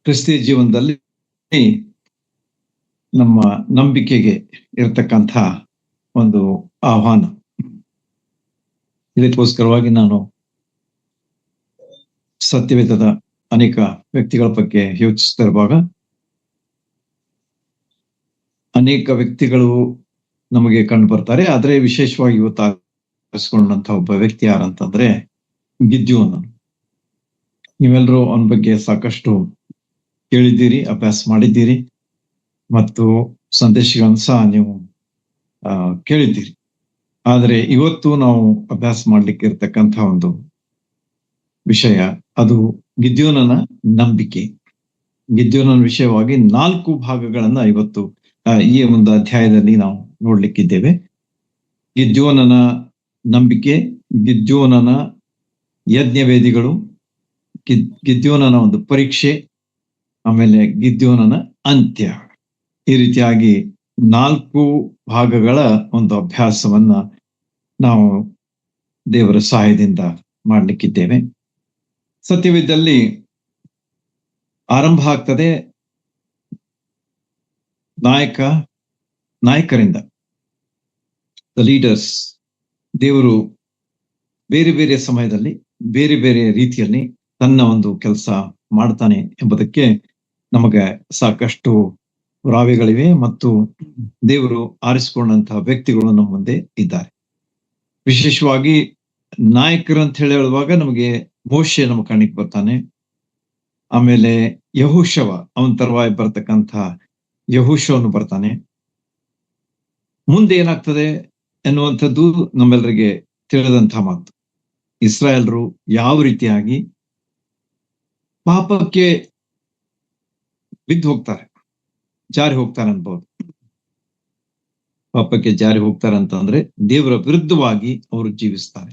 ಕ್ರಿಸ್ತಿಯ ಜೀವನದಲ್ಲಿ ನಮ್ಮ ನಂಬಿಕೆಗೆ ಇರತಕ್ಕಂಥ ಒಂದು ಆಹ್ವಾನ. ಇದಕ್ಕೋಸ್ಕರವಾಗಿ ನಾನು ಸತ್ಯವೇದದ ಅನೇಕ ವ್ಯಕ್ತಿಗಳ ಬಗ್ಗೆ ಯೋಚಿಸ್ತಿರುವಾಗ ಅನೇಕ ವ್ಯಕ್ತಿಗಳು ನಮಗೆ ಕಂಡು ಬರ್ತಾರೆ. ಆದ್ರೆ ವಿಶೇಷವಾಗಿ ಇವತ್ತು ಆರಿಸಿಕೊಂಡಂತ ಒಬ್ಬ ವ್ಯಕ್ತಿ ಯಾರಂತಂದ್ರೆ ಗಿದ್ಯೋನ. ನೀವೆಲ್ಲರೂ ಅವನ ಬಗ್ಗೆ ಸಾಕಷ್ಟು ಕೇಳಿದ್ದೀರಿ, ಅಭ್ಯಾಸ ಮಾಡಿದ್ದೀರಿ ಮತ್ತು ಸಂದೇಶಗಳನ್ನು ಸಹ ನೀವು ಕೇಳಿದ್ದೀರಿ. ಆದ್ರೆ ಇವತ್ತು ನಾವು ಅಭ್ಯಾಸ ಮಾಡ್ಲಿಕ್ಕೆ ಇರ್ತಕ್ಕಂಥ ಒಂದು ವಿಷಯ ಅದು ಗಿದ್ಯೋನನ ನಂಬಿಕೆ. ಗಿದ್ಯೋನನ ವಿಷಯವಾಗಿ 4 ಭಾಗಗಳನ್ನ ಇವತ್ತು ಈ ಒಂದು ಅಧ್ಯಾಯದಲ್ಲಿ ನಾವು ನೋಡ್ಲಿಕ್ಕಿದ್ದೇವೆ. ಗಿದ್ಯೋನನ ನಂಬಿಕೆ, ಗಿದ್ಯೋನನ ಯಜ್ಞವೇದಿಗಳು, ಗಿದ್ಯೋನನ ಒಂದು ಪರೀಕ್ಷೆ, ಆಮೇಲೆ ಗಿದ್ಯೋನನ ಅಂತ್ಯ. ಈ ರೀತಿಯಾಗಿ 4 ಭಾಗಗಳ ಒಂದು ಅಭ್ಯಾಸವನ್ನ ನಾವು ದೇವರ ಸಹಾಯದಿಂದ ಮಾಡ್ಲಿಕ್ಕಿದ್ದೇವೆ. ಸತ್ಯವೇದದಲ್ಲಿ ಆರಂಭ ಆಗ್ತದೆ ನಾಯಕರಿಂದ, ದ ಲೀಡರ್ಸ್. ದೇವರು ಬೇರೆ ಬೇರೆ ಸಮಯದಲ್ಲಿ ಬೇರೆ ಬೇರೆ ರೀತಿಯಲ್ಲಿ ತನ್ನ ಒಂದು ಕೆಲಸ ಮಾಡ್ತಾನೆ ಎಂಬುದಕ್ಕೆ ನಮಗೆ ಸಾಕಷ್ಟು ಪುರಾವೆಗಳಿವೆ ಮತ್ತು ದೇವರು ಆರಿಸಿಕೊಂಡಂತಹ ವ್ಯಕ್ತಿಗಳು ನಮ್ಮ ಮುಂದೆ ಇದ್ದಾರೆ. ವಿಶೇಷವಾಗಿ ನಾಯಕರು ಅಂತ ಹೇಳುವಾಗ ನಮಗೆ ಮೋಶೆ ನಮ್ಮ ಕಣ್ಣಿಗೆ ಬರ್ತಾನೆ. ಆಮೇಲೆ ಯೆಹೋಶುವ, ಅವನ ತರುವಾಯ ಬರ್ತಕ್ಕಂಥ ಯೆಹೋಶುವನು ಬರ್ತಾನೆ. ಮುಂದೆ ಏನಾಗ್ತದೆ ಎನ್ನುವಂಥದ್ದು ನಮ್ಮೆಲ್ಲರಿಗೆ ತಿಳಿದಂತಹ ಮಾತು. ಇಸ್ರಾಯೇಲರು ಯಾವ ರೀತಿಯಾಗಿ ಪಾಪಕ್ಕೆ ಬಿದ್ದು ಹೋಗ್ತಾರೆ, ಜಾರಿ ಹೋಗ್ತಾರೆ ಅನ್ಬೋದು. ಪಾಪಕ್ಕೆ ಜಾರಿ ಹೋಗ್ತಾರೆ ಅಂತಂದ್ರೆ ದೇವರ ವಿರುದ್ಧವಾಗಿ ಅವರು ಜೀವಿಸ್ತಾರೆ,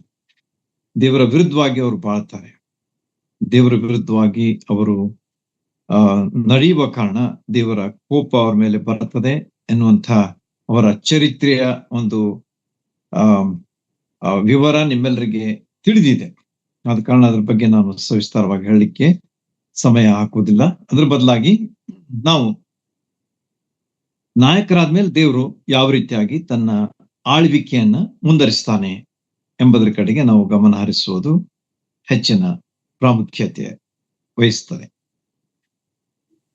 ದೇವರ ವಿರುದ್ಧವಾಗಿ ಅವರು ಬಾಳ್ತಾರೆ, ದೇವರ ವಿರುದ್ಧವಾಗಿ ಅವರು ನಡೆಯುವ ಕಾರಣ ದೇವರ ಕೋಪ ಅವ್ರ ಮೇಲೆ ಬರ್ತದೆ ಎನ್ನುವಂಥ ಅವರ ಚರಿತ್ರೆಯ ಒಂದು ವಿವರ ನಿಮ್ಮೆಲ್ಲರಿಗೆ ತಿಳಿದಿದೆ. ಆದ ಕಾರಣ ಅದ್ರ ಬಗ್ಗೆ ನಾನು ಸವಿಸ್ತಾರವಾಗಿ ಹೇಳಲಿಕ್ಕೆ ಸಮಯ ಹಾಕುವುದಿಲ್ಲ. ಅದ್ರ ಬದಲಾಗಿ ನಾವು ನಾಯಕರಾದ್ಮೇಲೆ ದೇವರು ಯಾವ ರೀತಿಯಾಗಿ ತನ್ನ ಆಳ್ವಿಕೆಯನ್ನ ಮುಂದುವರಿಸ್ತಾನೆ ಎಂಬುದರ ಕಡೆಗೆ ನಾವು ಗಮನ ಹರಿಸುವುದು ಹೆಚ್ಚಿನ ಪ್ರಾಮುಖ್ಯತೆ ವಹಿಸ್ತದೆ.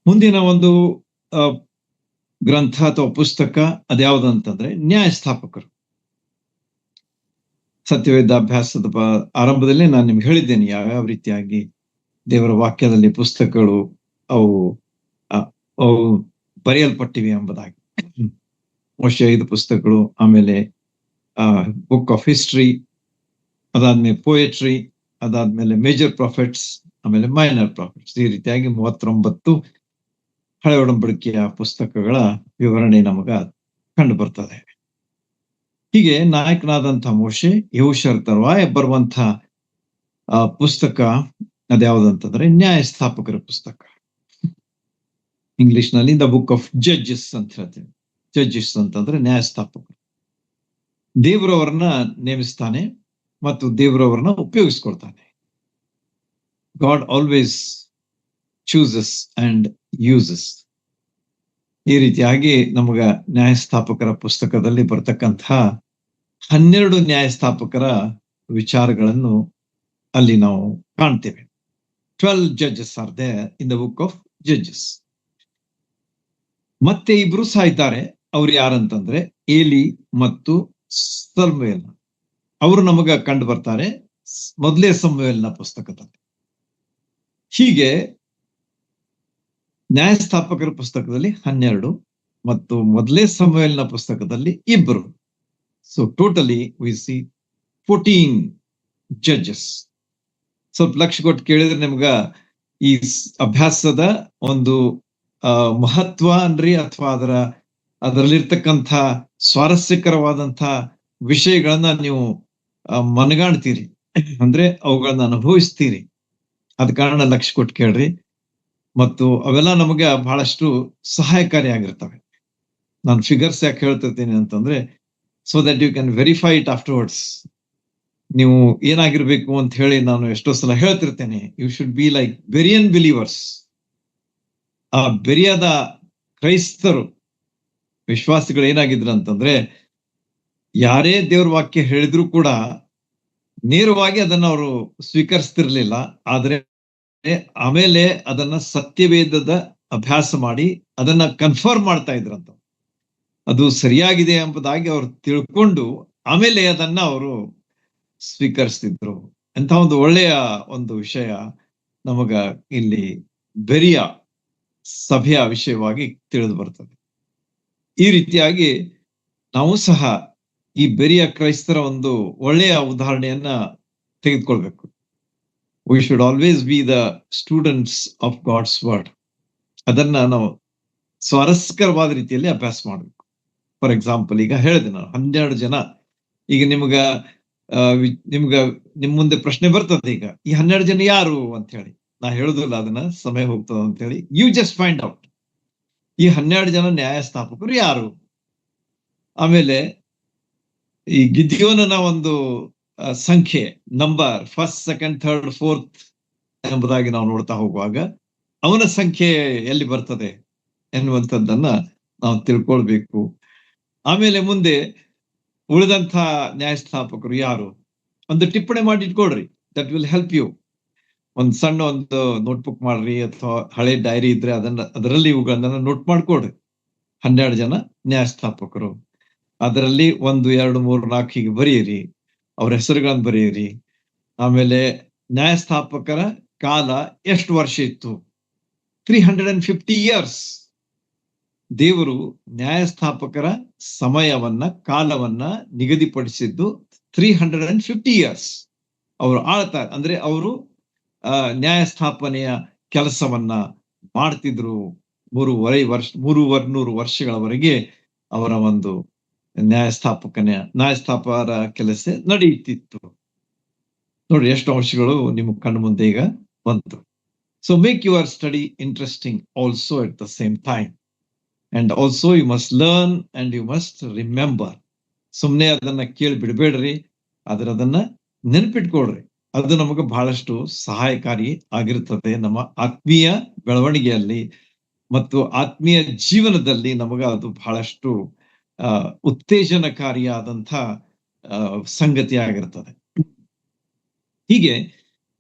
ಮುಂದಿನ ಒಂದು ಗ್ರಂಥ ಅಥವಾ ಪುಸ್ತಕ ಅದ್ಯಾವುದಂತಂದ್ರೆ ನ್ಯಾಯಸ್ಥಾಪಕರು. ಸತ್ಯವೇದಾಭ್ಯಾಸದ ಆರಂಭದಲ್ಲೇ ನಾನು ನಿಮ್ಗೆ ಹೇಳಿದ್ದೇನೆ ಯಾವ ರೀತಿಯಾಗಿ ದೇವರ ವಾಕ್ಯದಲ್ಲಿ ಪುಸ್ತಕಗಳು ಅವು ಬರೆಯಲ್ಪಟ್ಟಿವೆ ಎಂಬುದಾಗಿ. ಮೋಶೆ 5 ಪುಸ್ತಕಗಳು, ಆಮೇಲೆ ಬುಕ್ ಆಫ್ ಹಿಸ್ಟ್ರಿ, ಅದಾದ್ಮೇಲೆ ಪೋಯಟ್ರಿ, ಅದಾದ್ಮೇಲೆ ಮೇಜರ್ ಪ್ರಾಫಿಟ್ಸ್, ಆಮೇಲೆ ಮೈನರ್ ಪ್ರಾಫಿಟ್ಸ್. ಈ ರೀತಿಯಾಗಿ 39 ಹಳೆ ಒಡಂಬಡಿಕೆಯ ಪುಸ್ತಕಗಳ ವಿವರಣೆ ನಮಗ ಕಂಡು ಬರ್ತದೆ. ಹೀಗೆ ನಾಯಕನಾದಂತಹ ಮೋಶೆ, ಯೆಹೋಶುವರ ತರುವಾಯ ಬರುವಂತ ಪುಸ್ತಕ ಅದ್ಯಾವುದಂತಂದ್ರೆ ನ್ಯಾಯಸ್ಥಾಪಕರ ಪುಸ್ತಕ. ಇಂಗ್ಲಿಷ್ ನಲ್ಲಿ ದ ಬುಕ್ ಆಫ್ ಜಡ್ಜಸ್ ಅಂತ ಹೇಳ್ತೇವೆ. ಜಡ್ಜಸ್ ಅಂತಂದ್ರೆ ನ್ಯಾಯಸ್ಥಾಪಕರು. ದೇವರವರನ್ನ ನೇಮಿಸ್ತಾನೆ ಮತ್ತು ದೇವರವರನ್ನ ಉಪಯೋಗಿಸ್ಕೊಳ್ತಾನೆ. God always chooses and uses. ಈ ರೀತಿಯಾಗಿ ನಮಗ ನ್ಯಾಯಸ್ಥಾಪಕರ ಪುಸ್ತಕದಲ್ಲಿ ಬರ್ತಕ್ಕಂತಹ 12 ನ್ಯಾಯಸ್ಥಾಪಕರ ವಿಚಾರಗಳನ್ನು ಅಲ್ಲಿ ನಾವು ಕಾಣ್ತೇವೆ. 12 judges are there in the book of Judges. ಮತ್ತೆ 2 ಸಹ ಇದ್ದಾರೆ. ಅವ್ರು ಯಾರಂತಂದ್ರೆ ಏಲಿ ಮತ್ತು ಸಮುವೇಲ್. ಅವರು ನಮಗ ಕಂಡು ಬರ್ತಾರೆ ಮೊದಲೇ ಸಮುವೇಲನ ಪುಸ್ತಕದಲ್ಲಿ. ಹೀಗೆ ನ್ಯಾಯಸ್ಥಾಪಕರ ಪುಸ್ತಕದಲ್ಲಿ 12 ಮತ್ತು ಮೊದಲೇ ಸಮುವೇಲನ ಪುಸ್ತಕದಲ್ಲಿ 2. So totally V C 14 judges. ಸ್ವಲ್ಪ ಲಕ್ಷ ಕೊಟ್ಟು ಕೇಳಿದ್ರೆ ನಿಮ್ಗ ಈ ಅಭ್ಯಾಸದ ಒಂದು ಮಹತ್ವ ಅನ್ರಿ, ಅಥವಾ ಅದರಲ್ಲಿರ್ತಕ್ಕಂಥ ಸ್ವಾರಸ್ಯಕರವಾದಂಥ ವಿಷಯಗಳನ್ನ ನೀವು ಮನಗಾಣ್ತೀರಿ, ಅಂದ್ರೆ ಅವುಗಳನ್ನ ಅನುಭವಿಸ್ತೀರಿ. ಅದ ಕಾರಣ ಲಕ್ಷ ಕೊಟ್ಟು ಕೇಳ್ರಿ. ಮತ್ತು ಅವೆಲ್ಲ ನಮಗೆ ಬಹಳಷ್ಟು ಸಹಾಯಕಾರಿಯಾಗಿರ್ತವೆ. ನಾನು ಫಿಗರ್ಸ್ ಯಾಕೆ ಹೇಳ್ತಿರ್ತೀನಿ ಅಂತಂದ್ರೆ so that you can verify it afterwards. ನೀವು ಏನಾಗಿರ್ಬೇಕು ಅಂತ ಹೇಳಿ ನಾನು ಎಷ್ಟೋ ಸಲ ಹೇಳ್ತಿರ್ತೇನೆ, you should be like Berean believers. ಆ ಬೆರಿಯಾದ ಕ್ರೈಸ್ತರು ವಿಶ್ವಾಸಿಗಳು ಏನಾಗಿದ್ರು ಅಂತಂದ್ರೆ, ಯಾರೇ ದೇವ್ರ ವಾಕ್ಯ ಹೇಳಿದ್ರು ಕೂಡ ನೇರವಾಗಿ ಅದನ್ನ ಅವರು ಸ್ವೀಕರಿಸ್ತಿರ್ಲಿಲ್ಲ. ಆದ್ರೆ ಆಮೇಲೆ ಅದನ್ನ ಸತ್ಯವೇದದ ಅಭ್ಯಾಸ ಮಾಡಿ ಅದನ್ನ ಕನ್ಫರ್ಮ್ ಮಾಡ್ತಾ ಇದ್ರಂತ. ಅದು ಸರಿಯಾಗಿದೆ ಎಂಬುದಾಗಿ ಅವರು ತಿಳ್ಕೊಂಡು ಆಮೇಲೆ ಅದನ್ನ ಅವರು ಸ್ವೀಕರಿಸ್ತಿದ್ರು. ಅಂತ ಒಂದು ಒಳ್ಳೆಯ ಒಂದು ವಿಷಯ ನಮಗ ಇಲ್ಲಿ ಬೆರಿಯ ಸಭೆಯ ವಿಷಯವಾಗಿ ತಿಳಿದು ಬರ್ತದೆ. ಈ ರೀತಿಯಾಗಿ ನಾವು ಸಹ ಈ ಬೆರಿಯ ಕ್ರೈಸ್ತರ ಒಂದು ಒಳ್ಳೆಯ ಉದಾಹರಣೆಯನ್ನ ತೆಗೆದುಕೊಳ್ಬೇಕು. We should always be the students of God's word. ಅದನ್ನ ನಾವು ಸ್ವಾರಸ್ಕರವಾದ ರೀತಿಯಲ್ಲಿ ಅಭ್ಯಾಸ ಮಾಡಬೇಕು. ಫಾರ್ ಎಕ್ಸಾಂಪಲ್, ಈಗ ಹೇಳಿದೆ ನಾನು 12 ಜನ. ಈಗ ನಿಮ್ಗ ನಿಮ್ ಮುಂದೆ ಪ್ರಶ್ನೆ ಬರ್ತದೆ, ಈಗ ಈ 12 ಜನ ಯಾರು ಅಂತ ಹೇಳಿ. ನಾ ಹೇಳುದಿಲ್ಲ, ಅದನ್ನ ಸಮಯ ಹೋಗ್ತದ ಅಂತ ಹೇಳಿ. ಯು ಜಸ್ಟ್ ಫೈಂಡ್ ಔಟ್ ಈ 12 ಜನ ನ್ಯಾಯಸ್ಥಾಪಕರು ಯಾರು. ಆಮೇಲೆ ಈ ಗಿದ್ಯೋನನ ಒಂದು ಸಂಖ್ಯೆ, number, first, second, third, fourth ಎಂಬುದಾಗಿ ನಾವು ನೋಡ್ತಾ ಹೋಗುವಾಗ ಅವನ ಸಂಖ್ಯೆ ಎಲ್ಲಿ ಬರ್ತದೆ ಎನ್ನುವಂಥದ್ದನ್ನ ನಾವು ತಿಳ್ಕೊಳ್ಬೇಕು. ಆಮೇಲೆ ಮುಂದೆ ಉಳಿದಂತ ನ್ಯಾಯಸ್ಥಾಪಕರು ಯಾರು, ಒಂದು ಟಿಪ್ಪಣಿ ಮಾಡಿ ಇಟ್ಕೊಳ್ರಿ. That will help you. ಒಂದು ಸಣ್ಣ ಒಂದು ನೋಟ್ಬುಕ್ ಮಾಡ್ರಿ, ಅಥವಾ ಹಳೆ ಡೈರಿ ಇದ್ರೆ ಅದರಲ್ಲಿ ಇವುಗಳನ್ನ ನೋಟ್ ಮಾಡ್ಕೊಡ್ರಿ. 12 ಜನ ನ್ಯಾಯಸ್ಥಾಪಕರು, ಅದರಲ್ಲಿ 1, 2, 3, 4 ಹೀಗೆ ಬರೆಯಿರಿ, ಅವ್ರ ಹೆಸರುಗಳನ್ನು ಬರೆಯಿರಿ. ಆಮೇಲೆ ನ್ಯಾಯಸ್ಥಾಪಕರ ಕಾಲ ಎಷ್ಟು ವರ್ಷ ಇತ್ತು? 350 years. ದೇವರು ನ್ಯಾಯಸ್ಥಾಪಕರ ಸಮಯವನ್ನ, ಕಾಲವನ್ನ ನಿಗದಿಪಡಿಸಿದ್ದು 350 years. ಅವರು ಆಳ್ತಾರೆ, ಅಂದ್ರೆ ಅವರು ನ್ಯಾಯಸ್ಥಾಪನೆಯ ಕೆಲಸವನ್ನ ಮಾಡ್ತಿದ್ರು. 300 ವರ್ಷಗಳವರೆಗೆ ಅವರ ಒಂದು ನ್ಯಾಯಸ್ಥಾಪಕರ ಕೆಲಸ ನಡೆಯುತ್ತಿತ್ತು. ನೋಡಿ ಎಷ್ಟು ಅಂಶಗಳು ನಿಮ್ಮ ಕಣ್ಣು ಮುಂದೆ ಈಗ ಬಂತು. So make your study interesting also at the same time. And also you must learn and you must remember. ಸುಮ್ಮನೆ ಅದನ್ನ ಕೇಳಿ ಬಿಡಬೇಡ್ರಿ, ಅದನ್ನ ನೆನಪಿಟ್ಕೊಳ್ರಿ. ಅದು ನಮಗೆ ಬಹಳಷ್ಟು ಸಹಾಯಕಾರಿ ಆಗಿರ್ತದೆ ನಮ್ಮ ಆತ್ಮೀಯ ಬೆಳವಣಿಗೆಯಲ್ಲಿ ಮತ್ತು ಆತ್ಮೀಯ ಜೀವನದಲ್ಲಿ. ನಮಗ ಅದು ಬಹಳಷ್ಟು ಉತ್ತೇಜನಕಾರಿಯಾದಂಥ ಸಂಗತಿ ಆಗಿರ್ತದೆ. ಹೀಗೆ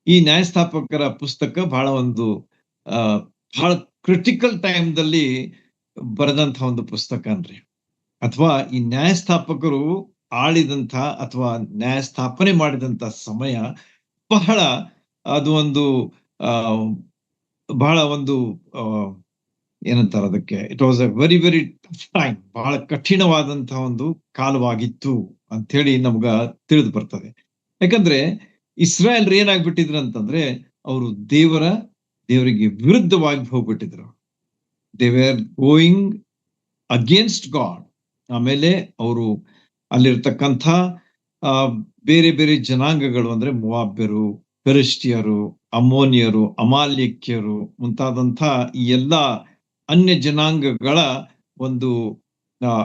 ಈ ನ್ಯಾಯಸ್ಥಾಪಕರ ಪುಸ್ತಕ ಬಹಳ ಕ್ರಿಟಿಕಲ್ ಟೈಮ್ದಲ್ಲಿ ಬರೆದಂತ ಒಂದು ಪುಸ್ತಕ ಅನ್ರಿ. ಅಥವಾ ಈ ನ್ಯಾಯಸ್ಥಾಪಕರು ಆಳಿದಂಥ ಅಥವಾ ನ್ಯಾಯಸ್ಥಾಪನೆ ಮಾಡಿದಂತ ಸಮಯ ಅದು ಒಂದು ಬಹಳ ಒಂದು ಏನಂತಾರೆ ಅದಕ್ಕೆ, it was A very very tough time. ಬಹಳ ಕಠಿಣವಾದಂತಹ ಒಂದು ಕಾಲವಾಗಿತ್ತು ಅಂತ ಹೇಳಿ ನಮ್ಗ ತಿಳಿದು ಬರ್ತದೆ. ಯಾಕಂದ್ರೆ ಇಸ್ರಾಯೇಲ್ರು ಏನಾಗ್ಬಿಟ್ಟಿದ್ರು ಅಂತಂದ್ರೆ, ಅವರು ದೇವರಿಗೆ ವಿರುದ್ಧವಾಗಿ ಹೋಗ್ಬಿಟ್ಟಿದ್ರು. They were going against God. ಆಮೇಲೆ ಅವರು ಅಲ್ಲಿರ್ತಕ್ಕಂಥ ಬೇರೆ ಬೇರೆ ಜನಾಂಗಗಳು, ಅಂದ್ರೆ ಮೊವಾಬ್ಯರು, ಫಿಲಿಷ್ಟಿಯರು, ಅಮ್ಮೋನಿಯರು, ಅಮಾಲೇಕ್ಯರು ಮುಂತಾದಂಥ ಈ ಎಲ್ಲ ಅನ್ಯ ಜನಾಂಗಗಳ ಒಂದು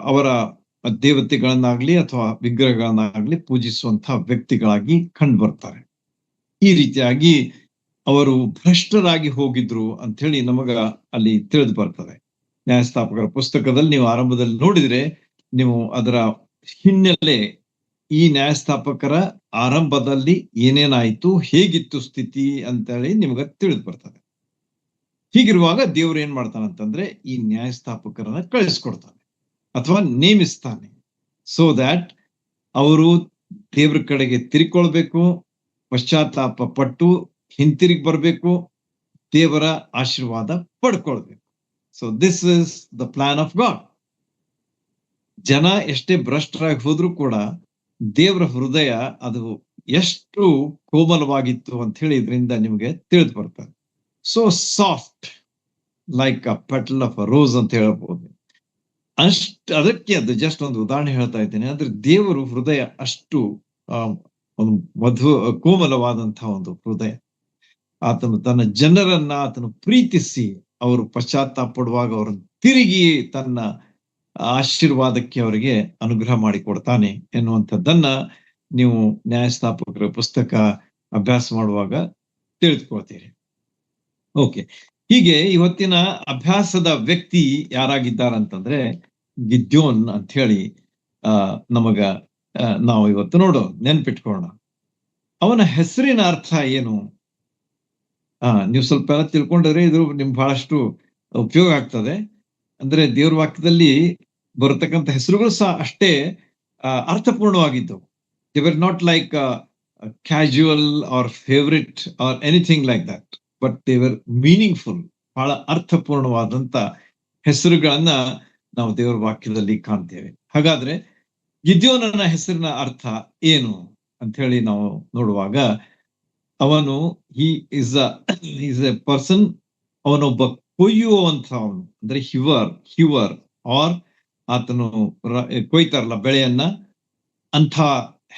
ಅವರ ದೇವತೆಗಳನ್ನಾಗ್ಲಿ ಅಥವಾ ವಿಗ್ರಹಗಳನ್ನಾಗ್ಲಿ ಪೂಜಿಸುವಂತಹ ವ್ಯಕ್ತಿಗಳಾಗಿ ಕಂಡು ಬರ್ತಾರೆ. ಈ ರೀತಿಯಾಗಿ ಅವರು ಭ್ರಷ್ಟರಾಗಿ ಹೋಗಿದ್ರು ಅಂತ ಹೇಳಿ ನಮಗ ಅಲ್ಲಿ ತಿಳಿದು ಬರ್ತದೆ. ನ್ಯಾಯಸ್ಥಾಪಕರ ಪುಸ್ತಕದಲ್ಲಿ ನೀವು ಆರಂಭದಲ್ಲಿ ನೋಡಿದ್ರೆ, ನೀವು ಅದರ ಹಿನ್ನೆಲೆ, ಈ ನ್ಯಾಯಸ್ಥಾಪಕರ ಆರಂಭದಲ್ಲಿ ಏನೇನಾಯ್ತು, ಹೇಗಿತ್ತು ಸ್ಥಿತಿ ಅಂತೇಳಿ ನಿಮ್ಗೆ ತಿಳಿದು ಬರ್ತದೆ. ಹೀಗಿರುವಾಗ ದೇವ್ರು ಏನ್ ಮಾಡ್ತಾನಂತಂದ್ರೆ, ಈ ನ್ಯಾಯಸ್ಥಾಪಕರನ್ನ ಕಳಿಸ್ಕೊಡ್ತಾನೆ ಅಥವಾ ನೇಮಿಸ್ತಾನೆ. ಸೋ ದ್ಯಾಟ್ ಅವರು ದೇವ್ರ ಕಡೆಗೆ ತಿರ್ಕೊಳ್ಬೇಕು, ಪಶ್ಚಾತ್ತಾಪ ಪಟ್ಟು ಹಿಂತಿರುಗಿ ಬರ್ಬೇಕು, ದೇವರ ಆಶೀರ್ವಾದ ಪಡ್ಕೊಳ್ಬೇಕು. So this is the plan of God. ಜನ ಎಷ್ಟೇ ಭ್ರಷ್ಟರಾಗಿ ಹೋದ್ರು ಕೂಡ ದೇವರ ಹೃದಯ ಅದು ಎಷ್ಟು ಕೋಮಲವಾಗಿತ್ತು ಅಂತ ಹೇಳಿ ಇದರಿಂದ ನಿಮ್ಗೆ ತಿಳಿದು ಬರ್ತದೆ. So soft like a petal of a rose ಅಂತ ಹೇಳ್ಬೋದು. ಅದಕ್ಕೆ ಅದು ಜಸ್ಟ್ ಒಂದು ಉದಾಹರಣೆ ಹೇಳ್ತಾ ಇದ್ದೇನೆ. ಆದ್ರೆ ದೇವರು ಹೃದಯ ಅಷ್ಟು ಒಂದು ಕೋಮಲವಾದಂತಹ ಒಂದು ಹೃದಯ. ಆತನು ತನ್ನ ಜನರನ್ನ ಪ್ರೀತಿಸಿ, ಅವರು ಪಶ್ಚಾತ್ತಾಪ ಪಡುವಾಗ ಅವರನ್ನು ತಿರುಗಿ ತನ್ನ ಆಶೀರ್ವಾದಕ್ಕೆ ಅವರಿಗೆ ಅನುಗ್ರಹ ಮಾಡಿಕೊಡ್ತಾನೆ ಎನ್ನುವಂಥದ್ದನ್ನ ನೀವು ನ್ಯಾಯಸ್ಥಾಪಕರ ಪುಸ್ತಕ ಅಭ್ಯಾಸ ಮಾಡುವಾಗ ತಿಳಿದುಕೊಳ್ತೀರಿ. ಓಕೆ, ಹೀಗೆ ಇವತ್ತಿನ ಅಭ್ಯಾಸದ ವ್ಯಕ್ತಿ ಯಾರಾಗಿದ್ದಾರಂತಂದ್ರೆ ಗಿದ್ಯೋನ್ ಅಂತ ಹೇಳಿ ನಮಗ ನಾವು ಇವತ್ತು ನೆನ್ಪಿಟ್ಕೊಳ್ಳೋಣ. ಅವನ ಹೆಸರಿನ ಅರ್ಥ ಏನು? ನೀವು ಸ್ವಲ್ಪ ಎಲ್ಲ ತಿಳ್ಕೊಂಡ್ರೆ ಇದು ನಿಮ್ಗೆ ಬಹಳಷ್ಟು ಉಪಯೋಗ ಆಗ್ತದೆ. ಅಂದ್ರೆ ದೇವ್ರ ವಾಕ್ಯದಲ್ಲಿ ಬರತಕ್ಕಂಥ ಹೆಸರುಗಳು ಸಹ ಅಷ್ಟೇ ಅರ್ಥಪೂರ್ಣವಾಗಿದ್ದವು. They were not like casual or favourite or anything like that, but they were meaningful. ಬಹಳ ಅರ್ಥಪೂರ್ಣವಾದಂತ ಹೆಸರುಗಳನ್ನ ನಾವು ದೇವರ ವಾಕ್ಯದಲ್ಲಿ ಕಾಣ್ತೇವೆ. ಹಾಗಾದ್ರೆ ಗಿದ್ಯೋನನ ಹೆಸರಿನ ಅರ್ಥ ಏನು ಅಂತ ಹೇಳಿ ನಾವು ನೋಡುವಾಗ, ಅವನು ಈಸ್ ಎ ಪರ್ಸನ್, ಅವನೊಬ್ಬ ಕೊಯ್ಯುವಂಥವನು, ಅಂದ್ರೆ ಹ್ಯೂವರ್ ಆರ್ ಆತನು ಕೊಯ್ತಾರಲ್ಲ ಬೆಳೆಯನ್ನ, ಅಂಥ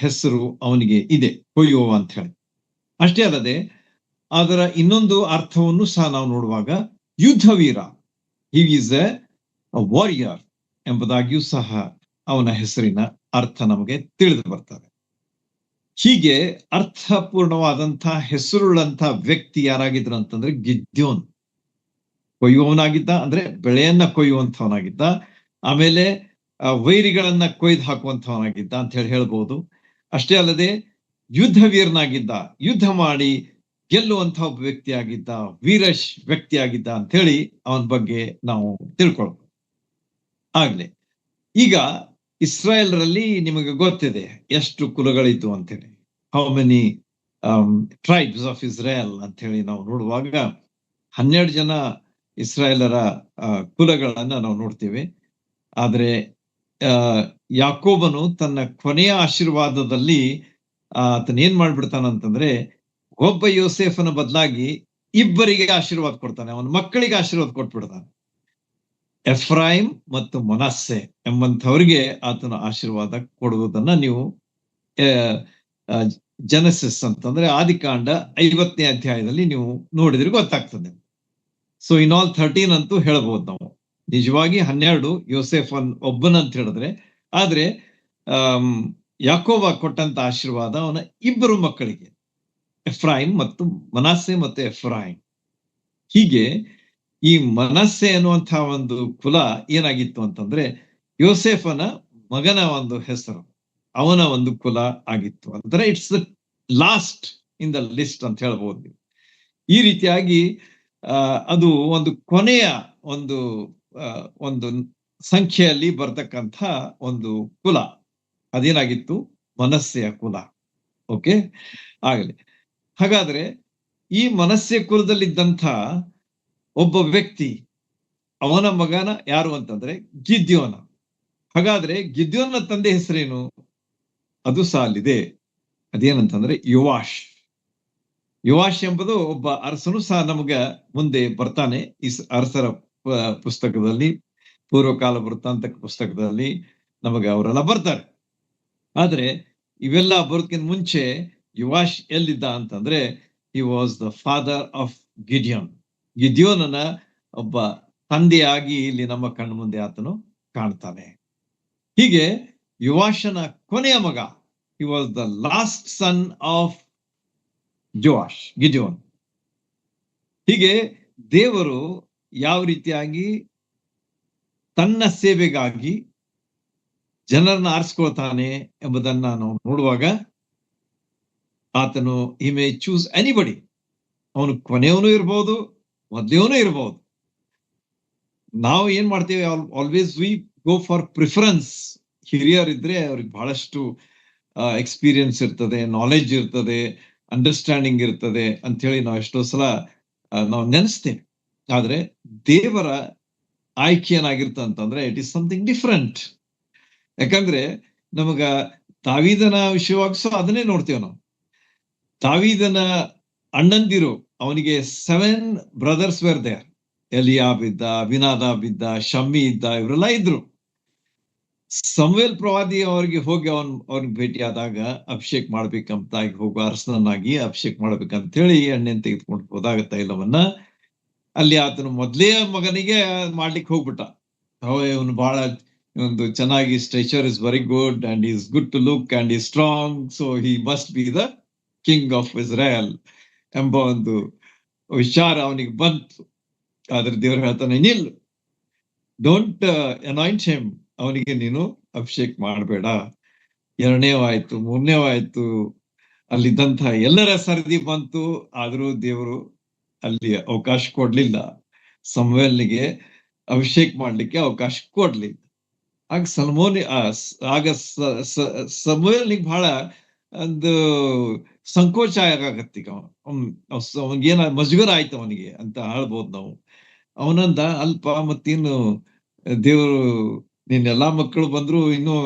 ಹೆಸರು ಅವನಿಗೆ ಇದೆ, ಕೊಯ್ಯುವ ಅಂತ ಹೇಳಿ. ಅಷ್ಟೇ ಅಲ್ಲದೆ ಅದರ ಇನ್ನೊಂದು ಅರ್ಥವನ್ನು ಸಹ ನಾವು ನೋಡುವಾಗ ಯುದ್ಧವೀರ, ಹಿ ಈಸ್ ಎ ವಾರಿಯರ್ ಎಂಬುದಾಗಿಯೂ ಸಹ ಅವನ ಹೆಸರಿನ ಅರ್ಥ ನಮಗೆ ತಿಳಿದು ಬರ್ತದೆ. ಹೀಗೆ ಅರ್ಥಪೂರ್ಣವಾದಂತಹ ಹೆಸರುಳ್ಳಂತಹ ವ್ಯಕ್ತಿ ಯಾರಾಗಿದ್ರು ಅಂತಂದ್ರೆ ಗಿದ್ಯೋನ್. ಕೊಯ್ಯುವವನಾಗಿದ್ದ, ಅಂದ್ರೆ ಬೆಳೆಯನ್ನ ಕೊಯ್ಯುವಂಥವನಾಗಿದ್ದ. ಆಮೇಲೆ ವೈರಿಗಳನ್ನ ಕೊಯ್ದು ಹಾಕುವಂಥವನಾಗಿದ್ದ ಅಂತ ಹೇಳಿ ಹೇಳ್ಬೋದು. ಅಷ್ಟೇ ಅಲ್ಲದೆ ಯುದ್ಧವೀರನಾಗಿದ್ದ, ಯುದ್ಧ ಮಾಡಿ ಗೆಲ್ಲುವಂತಹ ಒಬ್ಬ ವ್ಯಕ್ತಿಯಾಗಿದ್ದ, ವೀರಶ್ ವ್ಯಕ್ತಿಯಾಗಿದ್ದ ಅಂತ ಹೇಳಿ ಅವನ ಬಗ್ಗೆ ನಾವು ತಿಳ್ಕೊಳ್ಬೋದು. ಆಗ್ಲಿ, ಈಗ ಇಸ್ರಾಯೇಲ್ರಲ್ಲಿ ನಿಮಗೆ ಗೊತ್ತಿದೆ ಎಷ್ಟು ಕುಲಗಳಿದ್ದು ಅಂತೇಳಿ. How many tribes of Israel ಅಂತ ಹೇಳಿ ನಾವು ನೋಡುವಾಗ 12 ಜನ ಇಸ್ರಾಯೇಲರ ಕುಲಗಳನ್ನ ನಾವು ನೋಡ್ತೀವಿ. ಆದ್ರೆ ಯಾಕೋಬನು ತನ್ನ ಕೊನೆಯ ಆಶೀರ್ವಾದದಲ್ಲಿ ಆತನ ಏನ್ ಮಾಡ್ಬಿಡ್ತಾನಂತಂದ್ರೆ, ಒಬ್ಬ ಯೋಸೇಫನ ಬದಲಾಗಿ ಇಬ್ಬರಿಗೆ ಆಶೀರ್ವಾದ ಕೊಡ್ತಾನೆ, ಅವನ ಮಕ್ಕಳಿಗೆ ಆಶೀರ್ವಾದ ಕೊಟ್ಬಿಡ್ತಾನೆ. ಎಫ್ರಾಯಿಮ್ ಮತ್ತು ಮನಸ್ಸೆ ಎಂಬಂಥವ್ರಿಗೆ ಆತನ ಆಶೀರ್ವಾದ ಕೊಡುವುದನ್ನ ನೀವು ಜೆನೆಸಿಸ್ ಅಂತಂದ್ರೆ ಆದಿಕಾಂಡ 50ನೇ ಅಧ್ಯಾಯದಲ್ಲಿ ನೀವು ನೋಡಿದ್ರೆ ಗೊತ್ತಾಗ್ತದೆ. ಸೊ ಇನ್ ಆಲ್ 13 ಅಂತೂ ಹೇಳ್ಬೋದು ನಾವು. ನಿಜವಾಗಿ 12 ಯೋಸೇಫನ್ ಒಬ್ಬನಂತ ಹೇಳಿದ್ರೆ, ಆದ್ರೆ ಯಾಕೋಬ ಕೊಟ್ಟಂತ ಆಶೀರ್ವಾದ ಅವನ ಇಬ್ಬರು ಮಕ್ಕಳಿಗೆ, ಎಫ್ರಾಯಿಮ್ ಮತ್ತು ಮನಸ್ಸೆ ಮತ್ತು ಎಫ್ರಾಯಿಮ್. ಹೀಗೆ ಈ ಮನಸ್ಸೆ ಅನ್ನುವಂತಹ ಒಂದು ಕುಲ ಏನಾಗಿತ್ತು ಅಂತಂದ್ರೆ ಯೋಸೇಫನ ಮಗನ ಒಂದು ಹೆಸರು, ಅವನ ಒಂದು ಕುಲ ಆಗಿತ್ತು. ಅಂದ್ರೆ it's the lost in the list ಅಂತ ಹೇಳ್ಬೋದು ನೀವು. ಈ ರೀತಿಯಾಗಿ ಅದು ಒಂದು ಕೊನೆಯ ಒಂದು ಸಂಖ್ಯೆಯಲ್ಲಿ ಬರ್ತಕ್ಕಂಥ ಒಂದು ಕುಲ, ಅದೇನಾಗಿತ್ತು, ಮನಸ್ಸೆಯ ಕುಲ. ಓಕೆ, ಆಗಲಿ. ಹಾಗಾದ್ರೆ ಈ ಮನಸ್ಸೆ ಕುಲದಲ್ಲಿದ್ದಂಥ ಒಬ್ಬ ವ್ಯಕ್ತಿ, ಅವನ ಮಗನ ಯಾರು ಅಂತಂದ್ರೆ ಗಿದ್ಯೋನ. ಹಾಗಾದ್ರೆ ಗಿದ್ಯೋನ ತಂದೆ ಹೆಸರೇನು? ಅದು ಸಹ ಅಲ್ಲಿದೆ. ಅದೇನಂತಂದ್ರೆ ಯೋವಾಷ್. ಯೋವಾಷ್ ಎಂಬುದು ಒಬ್ಬ ಅರಸನು ಸಹ ನಮಗ ಮುಂದೆ ಬರ್ತಾನೆ ಈ ಅರಸರ ಪುಸ್ತಕದಲ್ಲಿ, ಪೂರ್ವಕಾಲ ವೃತ್ತಾಂತ ಪುಸ್ತಕದಲ್ಲಿ ನಮಗೆ ಅವರೆಲ್ಲ ಬರ್ತಾರೆ. ಆದ್ರೆ ಇವೆಲ್ಲ ಬರೋದಕ್ಕಿಂತ ಮುಂಚೆ ಯೋವಾಷ್ ಎಲ್ಲಿದ್ದ ಅಂತಂದ್ರೆ he was the father of Gideon. ಗಿದ್ಯೋನನ ಒಬ್ಬ ತಂದೆಯಾಗಿ ಇಲ್ಲಿ ನಮ್ಮ ಕಣ್ಣು ಮುಂದೆ ಆತನು ಕಾಣ್ತಾನೆ. ಹೀಗೆ ಯೋವಾಷನ ಕೊನೆಯ ಮಗ, he was the last son of Joash, Gideon. ಹೀಗೆ ದೇವರು ಯಾವ ರೀತಿಯಾಗಿ ತನ್ನ ಸೇವೆಗಾಗಿ ಜನರನ್ನ ಆರಿಸ್ಕೊಳ್ತಾನೆ ಎಂಬುದನ್ನ ನಾವು ನೋಡುವಾಗ, ಆತನು ಹಿ ಮೇ ಚೂಸ್ ಎನಿಬಡಿ. ಅವನು ಕೊನೆಯವನು ಇರ್ಬೋದು, ಮೊದಲೇವನು ಇರ್ಬೋದು. ನಾವು ಏನ್ ಮಾಡ್ತೇವೆ, always we go for preference. ಹಿರಿಯರಿದ್ರೆ ಅವ್ರಿಗೆ ಬಹಳಷ್ಟು ಎಕ್ಸ್ಪೀರಿಯನ್ಸ್ ಇರ್ತದೆ, ನಾಲೆಡ್ಜ್ ಇರ್ತದೆ, ಅಂಡರ್ಸ್ಟ್ಯಾಂಡಿಂಗ್ ಇರ್ತದೆ ಅಂತ ಹೇಳಿ ನಾವು ಎಷ್ಟೋ ಸಲ ನಾವು ನೆನೆಸ್ತೇವೆ. ಆದ್ರೆ ದೇವರ ಆಯ್ಕೆ ಏನಾಗಿರ್ತಂತಂದ್ರೆ ಇಟ್ ಈಸ್ ಸಮಥಿಂಗ್ ಡಿಫ್ರೆಂಟ್. ಯಾಕಂದ್ರೆ ನಮಗ ದಾವೀದನ ವಿಷಯವಾಗಿ ಸಹ ಅದನ್ನೇ ನೋಡ್ತೇವೆ ನಾವು. ದಾವೀದನ ಅಣ್ಣಂದಿರು, ಅವನಿಗೆ 7 ಬ್ರದರ್ಸ್ ವೇರ್ ದೇರ್. ಎಲಿಯಾಬ್ ಇದ್ದ, ಅಬಿನಾದಾಬ್ ಇದ್ದ, ಶಮ್ಮಿ ಇದ್ದ, ಇವರೆಲ್ಲ ಇದ್ರು. ಸಮುವೇಲ್ ಪ್ರವಾದಿ ಅವರಿಗೆ ಹೋಗಿ ಅವ್ರಿಗೆ ಭೇಟಿಯಾದಾಗ ಅಭಿಷೇಕ್ ಮಾಡ್ಬೇಕಂತ ಹೋಗುವ ಅರಸನನ್ನಾಗಿ ಅಭಿಷೇಕ್ ಮಾಡ್ಬೇಕಂತ ಹೇಳಿ ಎಣ್ಣೆನ್ ತೆಗೆದುಕೊಂಡು ಹೋದಾಗ ತೈಲವನ್ನ, ಅಲ್ಲಿ ಆತನು ಮೊದ್ಲೇ ಮಗನಿಗೆ ಮಾಡ್ಲಿಕ್ಕೆ ಹೋಗ್ಬಿಟ್ಟ. ಇವನು ಬಹಳ ಒಂದು ಚೆನ್ನಾಗಿ, stature is very good and is good to look and is strong, so he must be the king of Israel ಎಂಬ ಒಂದು ವಿಚಾರ ಅವನಿಗೆ ಬಂತು. ಆದ್ರೆ ದೇವ್ರು ಹೇಳ್ತಾನೆ, ನಿಲ್, ಡೋಂಟ್ ಅನಾಯಿಂಟ್ ಹಿಮ್, ಅವನಿಗೆ ನೀನು ಅಭಿಷೇಕ್ ಮಾಡಬೇಡ. ಎರಡನೇವಾಯ್ತು, ಮೂರನೇವಾಯ್ತು, ಅಲ್ಲಿದ್ದಂತ ಎಲ್ಲರ ಸರದಿ ಬಂತು, ಆದ್ರೂ ದೇವರು ಅಲ್ಲಿ ಅವಕಾಶ ಕೊಡ್ಲಿಲ್ಲ. ಸಮುವೇಲನಿಗೆ ಅಭಿಷೇಕ್ ಮಾಡ್ಲಿಕ್ಕೆ ಅವಕಾಶ ಕೊಡ್ಲಿಲ್ಲ. ಆಗ ಆಗ ಸಮುವೇಲನಿಗೆ ಬಹಳ ಒಂದು ಸಂಕೋಚ ಆಗಾಕತ್ತೀಗ. ಅವನಿಗೇನ ಮಜಗರ ಆಯ್ತು ಅವನಿಗೆ ಅಂತ ಹೇಳ್ಬೋದು ನಾವು. ಅವನಂದ, ಅಲ್ಪ ಮತ್ತಿನ್ನು ದೇವರು ನಿನ್ ಎಲ್ಲಾ ಮಕ್ಕಳು ಬಂದ್ರು ಇನ್ನು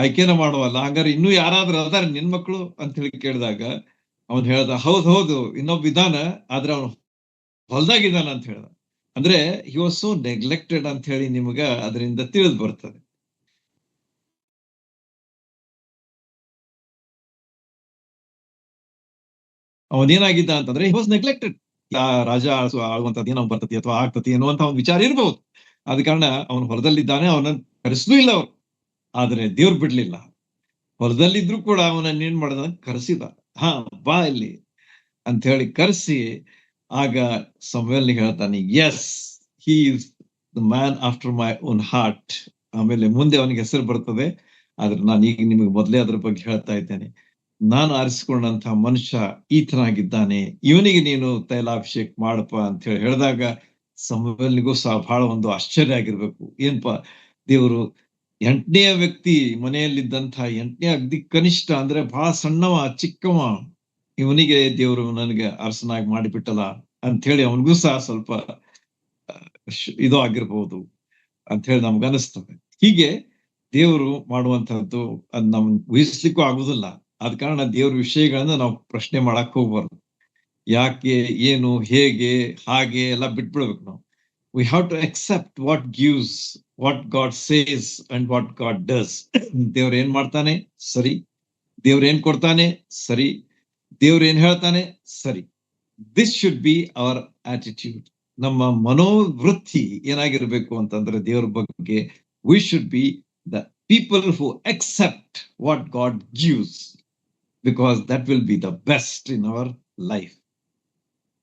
ಆಯ್ಕೆನ ಮಾಡುವಲ್ಲ, ಹಂಗಾರೆ ಇನ್ನೂ ಯಾರಾದ್ರೂ ಅದಾರ ನಿನ್ ಮಕ್ಕಳು ಅಂತ ಹೇಳಿ ಕೇಳಿದಾಗ ಅವನ್ ಹೇಳ್ದ, ಹೌದು ಇನ್ನೊಬ್ಬ ಇದಾನ, ಆದ್ರೆ ಅವನು ಹೊಲ್ದಾಗಿದ್ದಾನ ಅಂತ ಹೇಳ್ದ. ಅಂದ್ರೆ ಹಿ ವಾಸ್ ಸೋ ನೆಗ್ಲೆಕ್ಟೆಡ್ ಅಂತ ಹೇಳಿ ನಿಮಗ ಅದರಿಂದ ತಿಳಿದು ಬರ್ತದೆ. ಅವನೇನಾಗಿದ್ದ ಅಂತಂದ್ರೆ ಹಿ ವಾಸ್ ನೆಗ್ಲೆಕ್ಟೆಡ್. ರಾಜ ಆಗುವಂತದ್ದು ಏನೋ ಬರ್ತತಿ ಅಥವಾ ಆಗ್ತತಿ ಅನ್ನುವಂತ ಒಂದು ವಿಚಾರ ಇರ್ಬೋದು. ಆದ ಕಾರಣ ಅವನು ಹೊಲದಲ್ಲಿದ್ದಾನೆ, ಅವನನ್ನ ಕರೆಸಲೂ ಇಲ್ಲ ಅವ್ರು. ಆದ್ರೆ ದೇವ್ರು ಬಿಡ್ಲಿಲ್ಲ. ಹೊಲದಲ್ಲಿದ್ರು ಕೂಡ ಅವನನ್ನ ಏನ್ ಮಾಡಿದ, ಕರೆಸಿದ. ಹಾ, ಬಾ ಇಲ್ಲಿ ಅಂತ ಹೇಳಿ ಕರೆಸಿ, ಆಗ ಸಮುವೇಲನಿಗೆ ಹೇಳ್ತಾನೆ, yes, he is the man after my own heart. ಆಮೇಲೆ ಮುಂದೆ ಅವನಿಗೆ ಹೆಸರು ಬರ್ತದೆ. ಆದ್ರೆ ನಾನು ಈಗ ನಿಮಗೆ ಮೊದಲೇ ಅದ್ರ ಬಗ್ಗೆ ಹೇಳ್ತಾ ಇದ್ದೇನೆ. ನಾನು ಆರಿಸಿಕೊಂಡಂತ ಮನುಷ್ಯ ಈತನಾಗಿದ್ದಾನೆ, ಇವನಿಗೆ ನೀನು ತೈಲಾಭಿಷೇಕ ಮಾಡಪ್ಪ ಅಂತ ಹೇಳಿ ಹೇಳಿದಾಗ ಸಮುವೇಲನಿಗೂ ಸಹ ಬಹಳ ಒಂದು ಆಶ್ಚರ್ಯ ಆಗಿರ್ಬೇಕು. ಏನ್ಪಾ, ದೇವರು 8ನೇ ವ್ಯಕ್ತಿ, ಮನೆಯಲ್ಲಿದ್ದಂತ 8ನೇ ಅಗ್ದಿ ಕನಿಷ್ಠ ಅಂದ್ರೆ ಬಹಳ ಸಣ್ಣವ, ಚಿಕ್ಕವ, ಇವನಿಗೆ ದೇವರು ನನಗೆ ಅರಸನಾಗಿ ಮಾಡಿಬಿಟ್ಟಲ್ಲ ಅಂತ ಹೇಳಿ ಅವನಿಗೂ ಸಹ ಸ್ವಲ್ಪ ಇದು ಆಗಿರ್ಬೋದು ಅಂತ ಹೇಳಿ ನಮ್ಗೆ ಅನಿಸ್ತದೆ. ಹೀಗೆ ದೇವರು ಮಾಡುವಂತಹದ್ದು ಅದ್ ನಮ್ ಊಹಿಸ್ಲಿಕ್ಕೂ ಆಗುದಿಲ್ಲ. ಆದ ಕಾರಣ ದೇವ್ರ ವಿಷಯಗಳನ್ನ ನಾವು ಪ್ರಶ್ನೆ ಮಾಡಕ್ ಹೋಗ್ಬಾರ್ದು. ಯಾಕೆ, ಏನು, ಹೇಗೆ, ಹಾಗೆ ಎಲ್ಲ ಬಿಟ್ಬಿಡ್ಬೇಕು ನಾವು. We have to accept what gives, what God says and what God does. ದೇವ್ರ ಏನ್ ಮಾಡ್ತಾನೆ ಸರಿ, ದೇವ್ರ ಏನ್ ಕೊಡ್ತಾನೆ ಸರಿ, ದೇವ್ರ ಏನ್ ಹೇಳ್ತಾನೆ ಸರಿ. This should be our attitude. ನಮ್ಮ ಮನೋವೃತ್ತಿ ಏನಾಗಿರ್ಬೇಕು ಅಂತಂದ್ರೆ ದೇವ್ರ ಬಗ್ಗೆ, we should be the people who accept what god gives, because that will be the best in our life.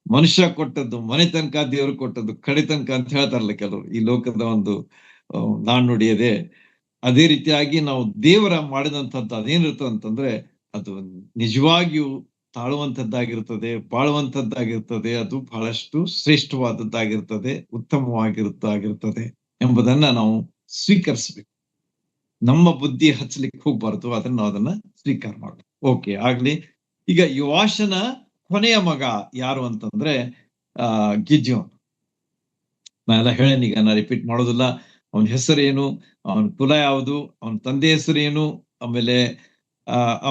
ಮನುಷ್ಯ ಕೊಟ್ಟದ್ದು ಮನೆ ತನಕ, ದೇವ್ರು ಕೊಟ್ಟದ್ದು ಕಡೆ ತನಕ ಅಂತ ಹೇಳ್ತಾರಲ್ಲ ಕೆಲವರು. ಈ ಲೋಕದ ಒಂದು ನಾಣ್ಣುಡಿಯದೆ. ಅದೇ ರೀತಿಯಾಗಿ ನಾವು ದೇವರ ಮಾಡಿದಂಥದ್ದು ಅದೇನಿರ್ತದೆ ಅಂತಂದ್ರೆ ಅದು ನಿಜವಾಗಿಯೂ ತಾಳುವಂತದ್ದಾಗಿರ್ತದೆ, ಬಾಳುವಂತದ್ದಾಗಿರ್ತದೆ. ಅದು ಬಹಳಷ್ಟು ಶ್ರೇಷ್ಠವಾದದ್ದಾಗಿರ್ತದೆ, ಉತ್ತಮವಾಗಿರುತ್ತಾಗಿರ್ತದೆ ಎಂಬುದನ್ನ ನಾವು ಸ್ವೀಕರಿಸ್ಬೇಕು. ನಮ್ಮ ಬುದ್ಧಿ ಹಚ್ಚಲಿಕ್ಕೆ ಹೋಗ್ಬಾರ್ದು, ಅದನ್ನ ನಾವು ಅದನ್ನ ಸ್ವೀಕಾರ ಮಾಡ್ಬೇಕು. ಓಕೆ, ಆಗ್ಲಿ. ಈಗ ಯೋವಾಷನ ಕೊನೆಯ ಮಗ ಯಾರು ಅಂತಂದ್ರೆ ಗಿದ್ಯೋನ್. ನಾನೆಲ್ಲ ಹೇಳೇನೀಗ, ನಾ ರಿಪೀಟ್ ಮಾಡೋದಿಲ್ಲ. ಅವನ ಹೆಸರೇನು, ಅವನ ಕುಲ ಯಾವುದು, ಅವನ ತಂದೆ ಹೆಸರೇನು, ಆಮೇಲೆ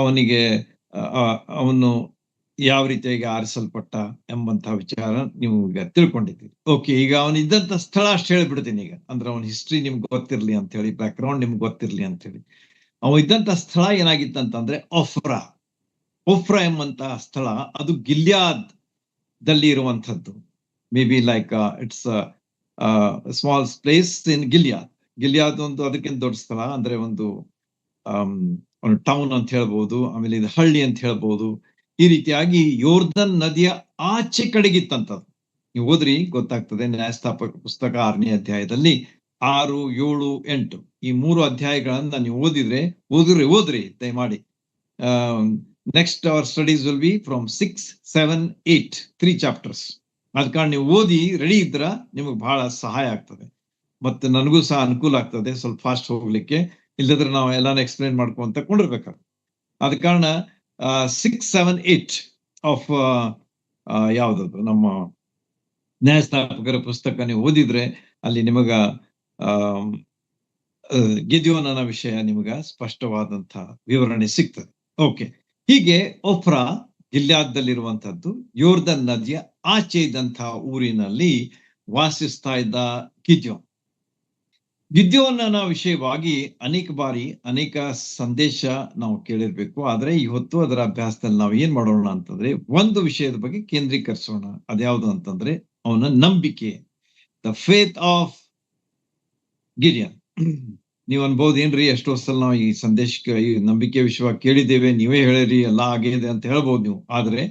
ಅವನಿಗೆ ಅವನು ಯಾವ ರೀತಿಯಾಗಿ ಆರಿಸಲ್ಪಟ್ಟ ಎಂಬಂತಹ ವಿಚಾರ ನೀವು ಈಗ ತಿಳ್ಕೊಂಡಿದ್ದೀರಿ. ಓಕೆ, ಈಗ ಅವನಿದ್ದಂತ ಸ್ಥಳ ಅಷ್ಟು ಹೇಳ್ಬಿಡ್ತೀನಿ ಈಗ, ಅಂದ್ರೆ ಅವನ ಹಿಸ್ಟ್ರಿ ನಿಮ್ಗೆ ಗೊತ್ತಿರ್ಲಿ ಅಂತ ಹೇಳಿ, ಬ್ಯಾಕ್ ಗ್ರೌಂಡ್ ನಿಮ್ಗೆ ಗೊತ್ತಿರ್ಲಿ ಅಂತ ಹೇಳಿ. ಅವ ಇದ್ದಂತ ಸ್ಥಳ ಏನಾಗಿತ್ತಂತಂದ್ರೆ ಒಫ್ರಾ ಎಂಬಂತಹ ಸ್ಥಳ. ಅದು ಗಿಲ್ಯಾದ್ ದಲ್ಲಿ ಇರುವಂತದ್ದು. May be like it's small place in Gilead ಒಂದು ಅದಕ್ಕಿಂತ ದೊಡ್ಡ ಸ್ಥಳ, ಅಂದ್ರೆ ಒಂದು ಟೌನ್ ಅಂತ ಹೇಳ್ಬೋದು. ಆಮೇಲೆ ಇದು ಹಳ್ಳಿ ಅಂತ ಹೇಳ್ಬೋದು. ಈ ರೀತಿಯಾಗಿ ಯೋರ್ದನ್ ನದಿಯ ಆಚೆ ಕಡೆಗಿತ್ತಂತದ್ದು. ನೀವು ಓದ್ರಿ ಗೊತ್ತಾಗ್ತದೆ. ನ್ಯಾಯಸ್ಥಾಪಕ ಪುಸ್ತಕ 6ನೇ ಅಧ್ಯಾಯದಲ್ಲಿ 6, 7, 8 ಈ 3 ಅಧ್ಯಾಯಗಳನ್ನ ನೀವು ಓದ್ರಿ ದಯಮಾಡಿ. Next our studies will be from 6, 7, 8 3 chapters. ಅದ ಕಾರಣ ನೀವು ಓದಿ ರೆಡಿ ಇದ್ರ ನಿಮಗೆ ಬಹಳ ಸಹಾಯ ಆಗ್ತದೆ, ಮತ್ತೆ ನನಗೂ ಸಹ ಅನುಕೂಲ ಆಗ್ತದೆ ಸ್ವಲ್ಪ ಫಾಸ್ಟ್ ಹೋಗ್ಲಿಕ್ಕೆ. ಇಲ್ಲದ್ರೆ ನಾವು ಎಲ್ಲಾನು ಎಕ್ಸ್ಪ್ಲೈನ್ ಮಾಡ್ಕೊಂತ ಕೊಂಡಿರ್ಬೇಕಾಗ್ತದೆ. ಆದ ಕಾರಣ 6, 7, 8 ಆಫ್ ಯಾವ್ದದು ನಮ್ಮ ನ್ಯಾಯಸ್ಥಾಪಕರ ಪುಸ್ತಕ ನೀವು ಓದಿದ್ರೆ ಅಲ್ಲಿ ನಿಮಗ ಗಿದ್ಯೋನನ ವಿಷಯ ನಿಮಗ ಸ್ಪಷ್ಟವಾದಂತಹ ವಿವರಣೆ ಸಿಗ್ತದೆ. ಓಕೆ, ಹೀಗೆ ಒಫ್ರಾ ಗಿಲ್ಯಾದಲ್ಲಿರುವಂತದ್ದು, ಯೋರ್ದನ್ ನದಿಯ ಆಚೆ ಇದ್ದಂತಹ ಊರಿನಲ್ಲಿ ವಾಸಿಸ್ತಾ ಇದ್ದ ಗಿದ್ಯೋನನ ವಿಷಯವಾಗಿ ಅನೇಕ ಬಾರಿ ಅನೇಕ ಸಂದೇಶ ನಾವು ಕೇಳಿರ್ಬೇಕು. ಆದ್ರೆ ಇವತ್ತು ಅದರ ಅಭ್ಯಾಸದಲ್ಲಿ ನಾವು ಏನ್ ಮಾಡೋಣ ಅಂತಂದ್ರೆ ಒಂದು ವಿಷಯದ ಬಗ್ಗೆ ಕೇಂದ್ರೀಕರಿಸೋಣ. ಅದ್ಯಾವುದು ಅಂತಂದ್ರೆ ಅವನ ನಂಬಿಕೆ, ದ ಫೇತ್ ಆಫ್ ಗಿಡಿಯೋನ್. ನೀವ್ ಅನ್ಬಹುದು, ಏನ್ರಿ ಎಷ್ಟೋ ಸಲ ನಾವು ಈ ಸಂದೇಶಕ್ಕೆ ಈ ನಂಬಿಕೆ ವಿಷಯವಾಗಿ ಕೇಳಿದ್ದೇವೆ, ನೀವೇ ಹೇಳಿರಿ ಎಲ್ಲ ಆಗಿದೆ ಅಂತ ಹೇಳ್ಬೋದು ನೀವು. ಆದ್ರೆ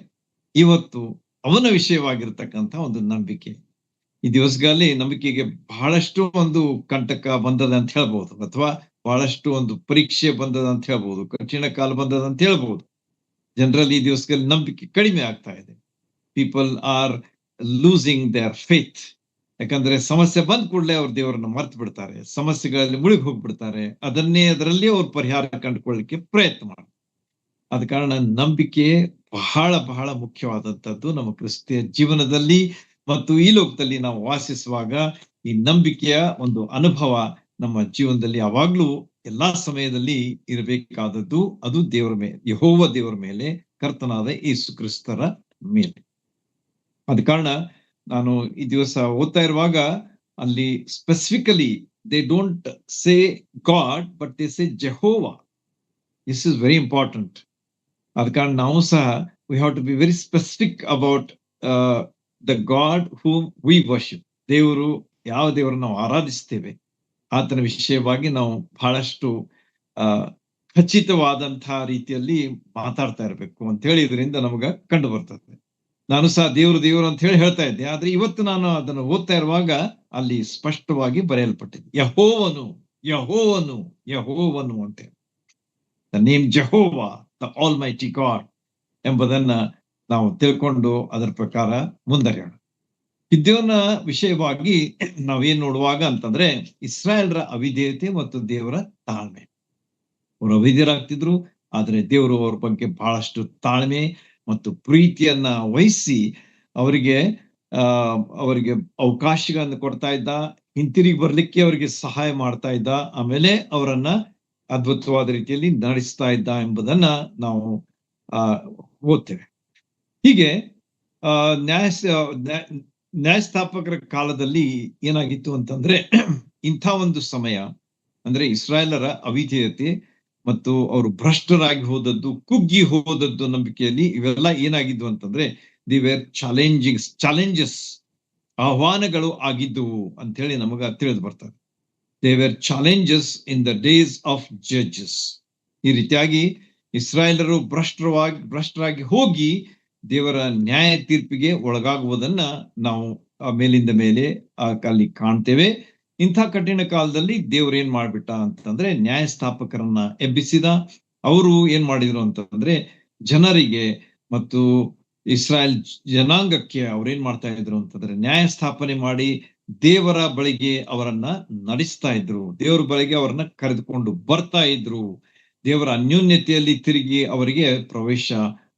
ಇವತ್ತು ಅವನ ವಿಷಯವಾಗಿರ್ತಕ್ಕಂಥ ಒಂದು ನಂಬಿಕೆ, ಈ ದಿವಸಗಳಲ್ಲಿ ನಂಬಿಕೆಗೆ ಬಹಳಷ್ಟು ಒಂದು ಕಂಟಕ ಬಂದದ ಅಂತ ಹೇಳ್ಬಹುದು, ಅಥವಾ ಬಹಳಷ್ಟು ಒಂದು ಪರೀಕ್ಷೆ ಬಂದದ ಅಂತ ಹೇಳ್ಬಹುದು, ಕಠಿಣ ಕಾಲ ಬಂದದ ಅಂತ ಹೇಳ್ಬಹುದು. ಜನರಲ್ಲಿ ಈ ದಿವಸಗಳಲ್ಲಿ ನಂಬಿಕೆ ಕಡಿಮೆ ಆಗ್ತಾ ಇದೆ. People are losing their faith. ಯಾಕಂದ್ರೆ ಸಮಸ್ಯೆ ಬಂದ ಕೂಡಲೇ ಅವ್ರು ದೇವರನ್ನ ಮರ್ತು ಬಿಡ್ತಾರೆ, ಸಮಸ್ಯೆಗಳಲ್ಲಿ ಮುಳುಗಿ ಹೋಗ್ಬಿಡ್ತಾರೆ, ಅದರಲ್ಲಿ ಅವ್ರು ಪರಿಹಾರ ಕಂಡುಕೊಳ್ಳಿಕ್ಕೆ ಪ್ರಯತ್ನ ಮಾಡ್ತಾರೆ. ಆದ ಕಾರಣ ನಂಬಿಕೆ ಬಹಳ ಬಹಳ ಮುಖ್ಯವಾದಂತದ್ದು ನಮ್ಮ ಕ್ರಿಸ್ತಿಯ ಜೀವನದಲ್ಲಿ ಮತ್ತು ಈ ಲೋಕದಲ್ಲಿ ನಾವು ವಾಸಿಸುವಾಗ. ಈ ನಂಬಿಕೆಯ ಒಂದು ಅನುಭವ ನಮ್ಮ ಜೀವನದಲ್ಲಿ ಯಾವಾಗ್ಲೂ ಎಲ್ಲಾ ಸಮಯದಲ್ಲಿ ಇರಬೇಕಾದದ್ದು. ಅದು ದೇವರ ಮೇಲೆ, ಯೆಹೋವ ದೇವರ ಮೇಲೆ, ಕರ್ತನಾದ ಯೇಸು ಕ್ರಿಸ್ತರ ಮೇಲೆ. ಆದ ಕಾರಣ ನಾನು ಈ ದಿವಸ ಓದ್ತಾ ಇರುವಾಗ ಅಲ್ಲಿ specifically they don't say God but they say Jehovah. This is very important. ಆದ ಕಾರಣ ನಾವು ಸಹ we have to be very specific about the God whom we worship. ದೇವರು, ಯಾವ ದೇವರನ್ನು ನಾವು ಆರಾಧಿಸ್ತೇವೆ ಆತನ ವಿಷಯವಾಗಿ ನಾವು ಬಹಳಷ್ಟು ಖಚಿತವಾದಂತಹ ರೀತಿಯಲ್ಲಿ ಮಾತಾಡ್ತಾ ಇರಬೇಕು ಅಂತ ಹೇಳಿ ಇದರಿಂದ ನಮಗ ಕಂಡು ಬರ್ತದೆ. ನಾನು ಸಹ ದೇವರು ಅಂತ ಹೇಳಿ ಹೇಳ್ತಾ ಇದ್ದೆ, ಆದ್ರೆ ಇವತ್ತು ನಾನು ಅದನ್ನು ಓದ್ತಾ ಇರುವಾಗ ಅಲ್ಲಿ ಸ್ಪಷ್ಟವಾಗಿ ಬರೆಯಲ್ಪಟ್ಟಿದೆ, ಯೆಹೋವನು ಯೆಹೋವನು ಯೆಹೋವನು ಅಂತ. The name Jehovah, the almighty god ಎಂಬುದನ್ನ ನಾವು ತಿಳ್ಕೊಂಡು ಅದರ ಪ್ರಕಾರ ಮುಂದರಿಯೋಣ. ಗಿದ್ಯೋನ ವಿಷಯವಾಗಿ ನಾವೇನ್ ನೋಡುವಾಗ ಅಂತಂದ್ರೆ, ಇಸ್ರಾಯೇಲ್ರ ಅವಿಧೇಯತೆ ಮತ್ತು ದೇವರ ತಾಳ್ಮೆ. ಅವರು ಅವಿಧೇಯರಾಗ್ತಿದ್ರು, ಆದ್ರೆ ದೇವರು ಅವ್ರ ಬಗ್ಗೆ ಬಹಳಷ್ಟು ತಾಳ್ಮೆ ಮತ್ತು ಪ್ರೀತಿಯನ್ನ ವಹಿಸಿ ಅವರಿಗೆ ಅವಕಾಶಗಳನ್ನು ಕೊಡ್ತಾ ಇದ್ದ, ಹಿಂತಿರುಗಿ ಬರ್ಲಿಕ್ಕೆ ಅವರಿಗೆ ಸಹಾಯ ಮಾಡ್ತಾ ಇದ್ದ, ಆಮೇಲೆ ಅವರನ್ನ ಅದ್ಭುತವಾದ ರೀತಿಯಲ್ಲಿ ನಡೆಸ್ತಾ ಇದ್ದ ಎಂಬುದನ್ನ ನಾವು ಓದ್ತೇವೆ. ಹೀಗೆ ನ್ಯಾಯಸ್ಥಾಪಕರ ಕಾಲದಲ್ಲಿ ಏನಾಗಿತ್ತು ಅಂತಂದ್ರೆ, ಇಂಥ ಒಂದು ಸಮಯ ಅಂದ್ರೆ ಇಸ್ರಾಯೇಲರ ಅವಿಧೇಯತೆ ಮತ್ತು ಅವರು ಭ್ರಷ್ಟರಾಗಿ ಹೋದದ್ದು, ಕುಗ್ಗಿ ಹೋದದ್ದು ನಂಬಿಕೆಯಲ್ಲಿ, ಇವೆಲ್ಲ ಏನಾಗಿದ್ವು ಅಂತಂದ್ರೆ ದಿ ವೇರ್ ಚಾಲೆಂಜಸ್, ಆಹ್ವಾನಗಳು ಆಗಿದ್ದುವು ಅಂತ ಹೇಳಿ ನಮಗ ತಿಳಿದು ಬರ್ತದೆ. They were challenges in the days of judges. ಈ ರೀತಿಯಾಗಿ ಇಸ್ರಾಯೇಲರು ಭ್ರಷ್ಟರಾಗಿ ಹೋಗಿ ದೇವರ ನ್ಯಾಯ ತೀರ್ಪಿಗೆ ಒಳಗಾಗುವುದನ್ನ ನಾವು ಮೇಲಿಂದ ಮೇಲೆ ಅಲ್ಲಿ ಕಾಣ್ತೇವೆ. ಇಂಥ ಕಠಿಣ ಕಾಲದಲ್ಲಿ ದೇವ್ರು ಏನ್ ಮಾಡ್ಬಿಟ್ಟ ಅಂತಂದ್ರೆ, ನ್ಯಾಯಸ್ಥಾಪಕರನ್ನ ಎಬ್ಬಿಸಿದ. ಅವರು ಏನ್ ಮಾಡಿದ್ರು ಅಂತಂದ್ರೆ, ಜನರಿಗೆ ಮತ್ತು ಇಸ್ರಾಯೇಲ್ ಜನಾಂಗಕ್ಕೆ ಅವ್ರೇನ್ ಮಾಡ್ತಾ ಇದ್ರು ಅಂತಂದ್ರೆ, ನ್ಯಾಯಸ್ಥಾಪನೆ ಮಾಡಿ ದೇವರ ಬಳಿಗೆ ಅವರನ್ನ ನಡೆಸ್ತಾ ಇದ್ರು, ದೇವರ ಬಳಿಗೆ ಅವರನ್ನ ಕರೆದುಕೊಂಡು ಬರ್ತಾ ಇದ್ರು, ದೇವರ ಅನ್ಯೋನ್ಯತೆಯಲ್ಲಿ ತಿರುಗಿ ಅವರಿಗೆ ಪ್ರವೇಶ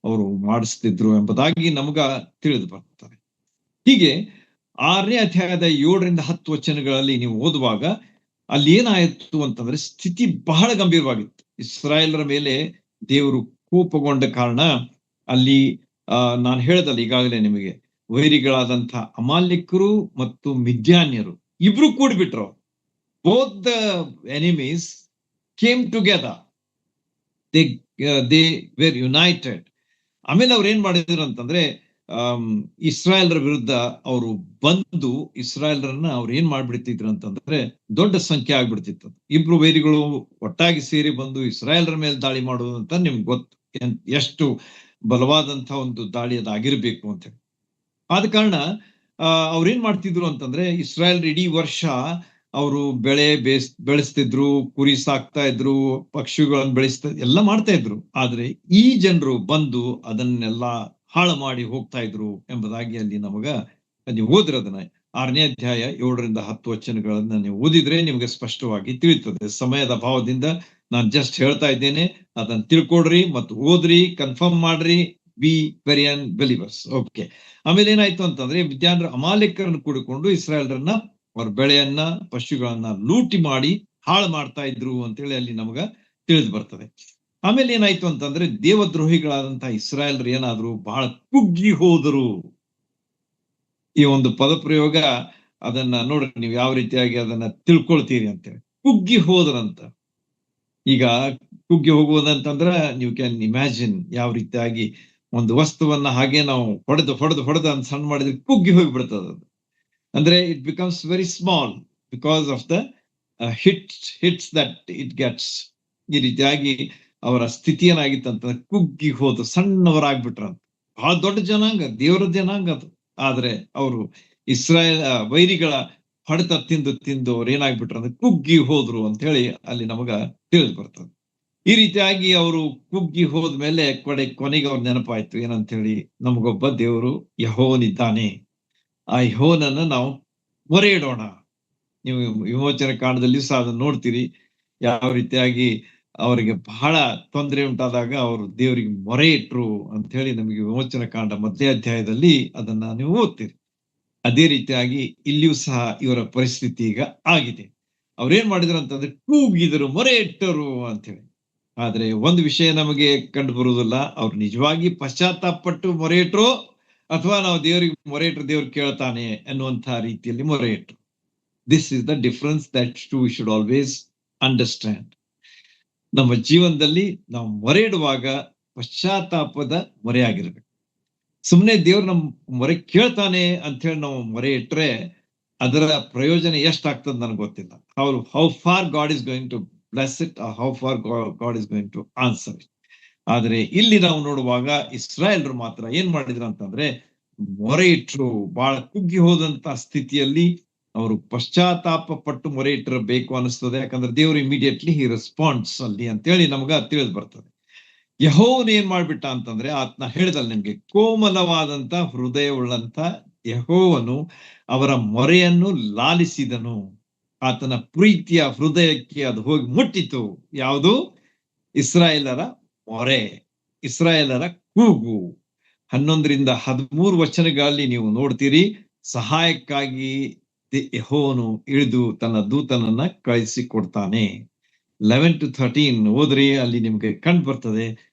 ಅವರು ಮಾಡಿಸ್ತಿದ್ರು ಎಂಬುದಾಗಿ ನಮಗ ತಿಳಿದು ಬರ್ತಾರೆ. ಹೀಗೆ 6ನೇ ಅಧ್ಯಾಯದ 7ರಿಂದ 10 ವಚನಗಳಲ್ಲಿ ನೀವು ಓದುವಾಗ ಅಲ್ಲಿ ಏನಾಯಿತು ಅಂತಂದ್ರೆ, ಸ್ಥಿತಿ ಬಹಳ ಗಂಭೀರವಾಗಿತ್ತು. ಇಸ್ರಾಯೇಲರ ಮೇಲೆ ದೇವರು ಕೋಪಗೊಂಡ ಕಾರಣ ಅಲ್ಲಿ ನಾನು ಹೇಳ್ದಲ್ಲ ಈಗಾಗಲೇ ನಿಮಗೆ, ವೈರಿಗಳಾದಂಥ ಅಮಾಲಿಕರು ಮತ್ತು ಮಿದ್ಯಾನ್ಯರು ಇಬ್ರು ಕೂಡ್ಬಿಟ್ರು. Both the enemies came together, they were united. ಆಮೇಲೆ ಅವ್ರು ಏನ್ ಮಾಡಿದ್ರು ಅಂತಂದ್ರೆ, ಇಸ್ರಾಯೇಲರ ವಿರುದ್ಧ ಅವರು ಬಂದು ಇಸ್ರಾಯೇಲರನ್ನ ಅವ್ರು ಏನ್ ಮಾಡ್ಬಿಡ್ತಿದ್ರು ಅಂತಂದ್ರೆ, ದೊಡ್ಡ ಸಂಖ್ಯೆ ಆಗ್ಬಿಡ್ತಿತ್ತು. ಇಬ್ರು ವೈರಿಗಳು ಒಟ್ಟಾಗಿ ಸೇರಿ ಬಂದು ಇಸ್ರಾಯೇಲರ ಮೇಲೆ ದಾಳಿ ಮಾಡುವುದು ಅಂತ ನಿಮ್ಗೆ ಗೊತ್ತು, ಎಷ್ಟು ಬಲವಾದಂತಹ ಒಂದು ದಾಳಿ ಅದಾಗಿರ್ಬೇಕು ಅಂತ ಹೇಳಿ. ಆದ ಕಾರಣ ಅವ್ರೇನ್ ಮಾಡ್ತಿದ್ರು ಅಂತಂದ್ರೆ, ಇಸ್ರಾಯೇಲ್ ಇಡೀ ವರ್ಷ ಅವರು ಬೆಳೆಸ್ತಿದ್ರು, ಕುರಿ ಸಾಕ್ತಾ ಇದ್ರು, ಪಕ್ಷಿಗಳನ್ನು ಬೆಳೆಸ್ತಾ ಎಲ್ಲ ಮಾಡ್ತಾ ಇದ್ರು. ಆದ್ರೆ ಈ ಜನರು ಬಂದು ಅದನ್ನೆಲ್ಲ ಹಾಳು ಮಾಡಿ ಹೋಗ್ತಾ ಇದ್ರು ಎಂಬುದಾಗಿ ಅಲ್ಲಿ ನಮಗ, ನೀವು ಓದ್ರಿ ಅದನ್ನ 6ನೇ ಅಧ್ಯಾಯ 7ರಿಂದ 10 ವಚನಗಳನ್ನ ನೀವು ಓದಿದ್ರೆ ನಿಮ್ಗೆ ಸ್ಪಷ್ಟವಾಗಿ ತಿಳಿಯುತ್ತದೆ. ಸಮಯದ ಅಭಾವದಿಂದ ನಾನು ಜಸ್ಟ್ ಹೇಳ್ತಾ ಇದ್ದೇನೆ, ಅದನ್ನ ತಿಳ್ಕೊಡ್ರಿ ಮತ್ತು ಓದ್ರಿ, ಕನ್ಫರ್ಮ್ ಮಾಡ್ರಿ, ಬಿ ವೆರಿಯನ್ ಬಿಲೀವರ್ಸ್. ಓಕೆ. ಆಮೇಲೆ ಏನಾಯ್ತು ಅಂತಂದ್ರೆ, ಮಿದ್ಯಾನ್ಯರು ಅಮಾಲೇಕರನ್ನು ಕೂಡಿಕೊಂಡು ಇಸ್ರಾಯೇಲರನ್ನ, ಅವ್ರ ಬೆಳೆಯನ್ನ, ಪಶುಗಳನ್ನ ಲೂಟಿ ಮಾಡಿ ಹಾಳು ಮಾಡ್ತಾ ಇದ್ರು ಅಂತೇಳಿ ಅಲ್ಲಿ ನಮಗ ತಿಳಿದು ಬರ್ತದೆ. ಆಮೇಲೆ ಏನಾಯ್ತು ಅಂತಂದ್ರೆ, ದೇವದ್ರೋಹಿಗಳಾದಂತಹ ಇಸ್ರಾಯೇಲರು ಏನಾದ್ರು ಬಹಳ ಕುಗ್ಗಿ ಹೋದರು. ಈ ಒಂದು ಪದಪ್ರಯೋಗ ಅದನ್ನ ನೋಡ್ರಿ ನೀವು ಯಾವ ರೀತಿಯಾಗಿ ಅದನ್ನ ತಿಳ್ಕೊಳ್ತೀರಿ ಅಂತೇಳಿ. ಕುಗ್ಗಿ ಹೋದ್ರಂತ. ಈಗ ಕುಗ್ಗಿ ಹೋಗುವುದಂತಂದ್ರ ನೀವು ಕ್ಯಾನ್ ಇಮ್ಯಾಜಿನ್ ಯಾವ ರೀತಿಯಾಗಿ ಒಂದು ವಸ್ತುವನ್ನ ಹಾಗೆ ನಾವು ಹೊಡೆದು ಅಂತ ಸಣ್ಣ ಮಾಡಿದ್ರೆ ಕುಗ್ಗಿ ಹೋಗ್ಬಿಡ್ತದ ಅದು. ಅಂದ್ರೆ it becomes very small because of the hits that it gets. ಈ ರೀತಿಯಾಗಿ ಅವರ ಸ್ಥಿತಿ ಏನಾಗಿತ್ತಂತ ಕುಗ್ಗಿ ಹೋದು ಸಣ್ಣವರಾಗ್ಬಿಟ್ರಂತ. ಬಹಳ ದೊಡ್ಡ ಜನಾಂಗ, ದೇವರ ಜನಾಂಗ ಅದು. ಆದ್ರೆ ಅವರು ಇಸ್ರಾಯೇಲ್ ವೈರಿಗಳ ಹೊಡೆತ ತಿಂದು ತಿಂದು ಅವ್ರು ಏನಾಗ್ಬಿಟ್ರು ಅಂದ್ರೆ ಕುಗ್ಗಿ ಹೋದ್ರು ಅಂತ ಹೇಳಿ ಅಲ್ಲಿ ನಮಗ ತಿಳಿದು ಬರ್ತದೆ. ಈ ರೀತಿಯಾಗಿ ಅವರು ಕುಗ್ಗಿ ಹೋದ್ಮೇಲೆ ಕೊನೆಗೆ ಅವ್ರ ನೆನಪಾಯ್ತು ಏನಂತ ಹೇಳಿ, ನಮಗೊಬ್ಬ ದೇವರು ಯೆಹೋವನಿದ್ದಾನೆ, ಆ ಯೆಹೋವನನ್ನ ನಾವು ಮೊರೆ ಇಡೋಣ. ನೀವು ವಿಮೋಚನೆ ಕಾಂಡದಲ್ಲಿ ಸಹ ಅದನ್ನ ನೋಡ್ತೀರಿ, ಯಾವ ರೀತಿಯಾಗಿ ಅವರಿಗೆ ಬಹಳ ತೊಂದರೆ ಉಂಟಾದಾಗ ಅವರು ದೇವರಿಗೆ ಮೊರೆ ಇಟ್ರು ಅಂತ ಹೇಳಿ ನಮಗೆ ವಿಮೋಚನೆ ಕಾಂಡ ಮೊದಲನೇ ಅಧ್ಯಾಯದಲ್ಲಿ ಅದನ್ನ ನೀವು ಓದ್ತೀರಿ. ಅದೇ ರೀತಿಯಾಗಿ ಇಲ್ಲಿಯೂ ಸಹ ಇವರ ಪರಿಸ್ಥಿತಿ ಈಗ ಆಗಿದೆ. ಅವ್ರೇನ್ ಮಾಡಿದ್ರು ಅಂತಂದ್ರೆ ಕೂಗಿದರು, ಮೊರೆ ಇಟ್ಟರು ಅಂತ ಹೇಳಿ. ಆದ್ರೆ ಒಂದು ವಿಷಯ ನಮಗೆ ಕಂಡು ಬರುವುದಿಲ್ಲ, ಅವ್ರು ನಿಜವಾಗಿ ಪಶ್ಚಾತ್ತಾಪಪಟ್ಟು ಮೊರೆ ಇಟ್ರು ಅಥವಾ ನಾವು ದೇವರಿಗೆ ಮೊರೆ ಇಟ್ಟರು ದೇವ್ರು ಕೇಳ್ತಾನೆ ಅನ್ನುವಂತಹ ರೀತಿಯಲ್ಲಿ ಮೊರೆ ಇಟ್ರು. This is the difference that we should always understand. ನಮ್ಮ ಜೀವನದಲ್ಲಿ ನಾವು ಮೊರೆ ಇಡುವಾಗ ಪಶ್ಚಾತ್ತಾಪದ ಮೊರೆ ಆಗಿರ್ಬೇಕು. ಸುಮ್ಮನೆ ದೇವ್ರು ನಮ್ ಮೊರೆ ಕೇಳ್ತಾನೆ ಅಂತ ಹೇಳಿ ನಾವು ಮೊರೆ ಇಟ್ರೆ ಅದರ ಪ್ರಯೋಜನ ಎಷ್ಟಾಗ್ತದೆ ನನಗೆ ಗೊತ್ತಿಲ್ಲ. How far God is going to bless it, how far God is going to answer it. ಆದ್ರೆ ಇಲ್ಲಿ ನಾವು ನೋಡುವಾಗ ಇಸ್ರಾಯೇಲ್ರು ಮಾತ್ರ ಏನ್ ಮಾಡಿದ್ರು ಅಂತಂದ್ರೆ ಮೊರೆ ಇಟ್ರು. ಬಹಳ ಕುಗ್ಗಿ ಹೋದಂತ ಸ್ಥಿತಿಯಲ್ಲಿ ಅವರು ಪಶ್ಚಾತ್ತಾಪ ಪಟ್ಟು ಮೊರೆ ಇಟ್ಟಿರಬೇಕು ಅನಿಸ್ತದೆ. ಯಾಕಂದ್ರೆ ದೇವರು ಇಮಿಡಿಯೇಟ್ಲಿ ಹಿ ರೆಸ್ಪಾನ್ಸ್ ಅಲ್ಲಿ ಅಂತೇಳಿ ನಮಗ ತಿಳಿದು ಬರ್ತದೆ. ಯೆಹೋವನು ಏನ್ ಮಾಡ್ಬಿಟ್ಟ ಅಂತಂದ್ರೆ, ಆತನ ಹೇಳಿದಲ್ಲ ನಿಮ್ಗೆ, ಕೋಮಲವಾದಂತ ಹೃದಯವುಳ್ಳಂತ ಯೆಹೋವನು ಅವರ ಮೊರೆಯನ್ನು ಲಾಲಿಸಿದನು. ಆತನ ಪ್ರೀತಿಯ ಹೃದಯಕ್ಕೆ ಅದು ಹೋಗಿ ಮುಟ್ಟಿತು. ಯಾವುದು? ಇಸ್ರಾಯೇಲರ ಮೊರೆ, ಇಸ್ರಾಯೇಲರ ಕೂಗು. 11-13 ವಚನಗಳಲ್ಲಿ ನೀವು ನೋಡ್ತೀರಿ, ಸಹಾಯಕ್ಕಾಗಿ ಯೆಹೋವನು ಇಳಿದು ತನ್ನ ದೂತನನ್ನ ಕಳಿಸಿಕೊಡ್ತಾನೆ. 11-13 ಹೋದ್ರಿ, ಅಲ್ಲಿ ನಿಮ್ಗೆ ಕಂಡು ಬರ್ತದೆ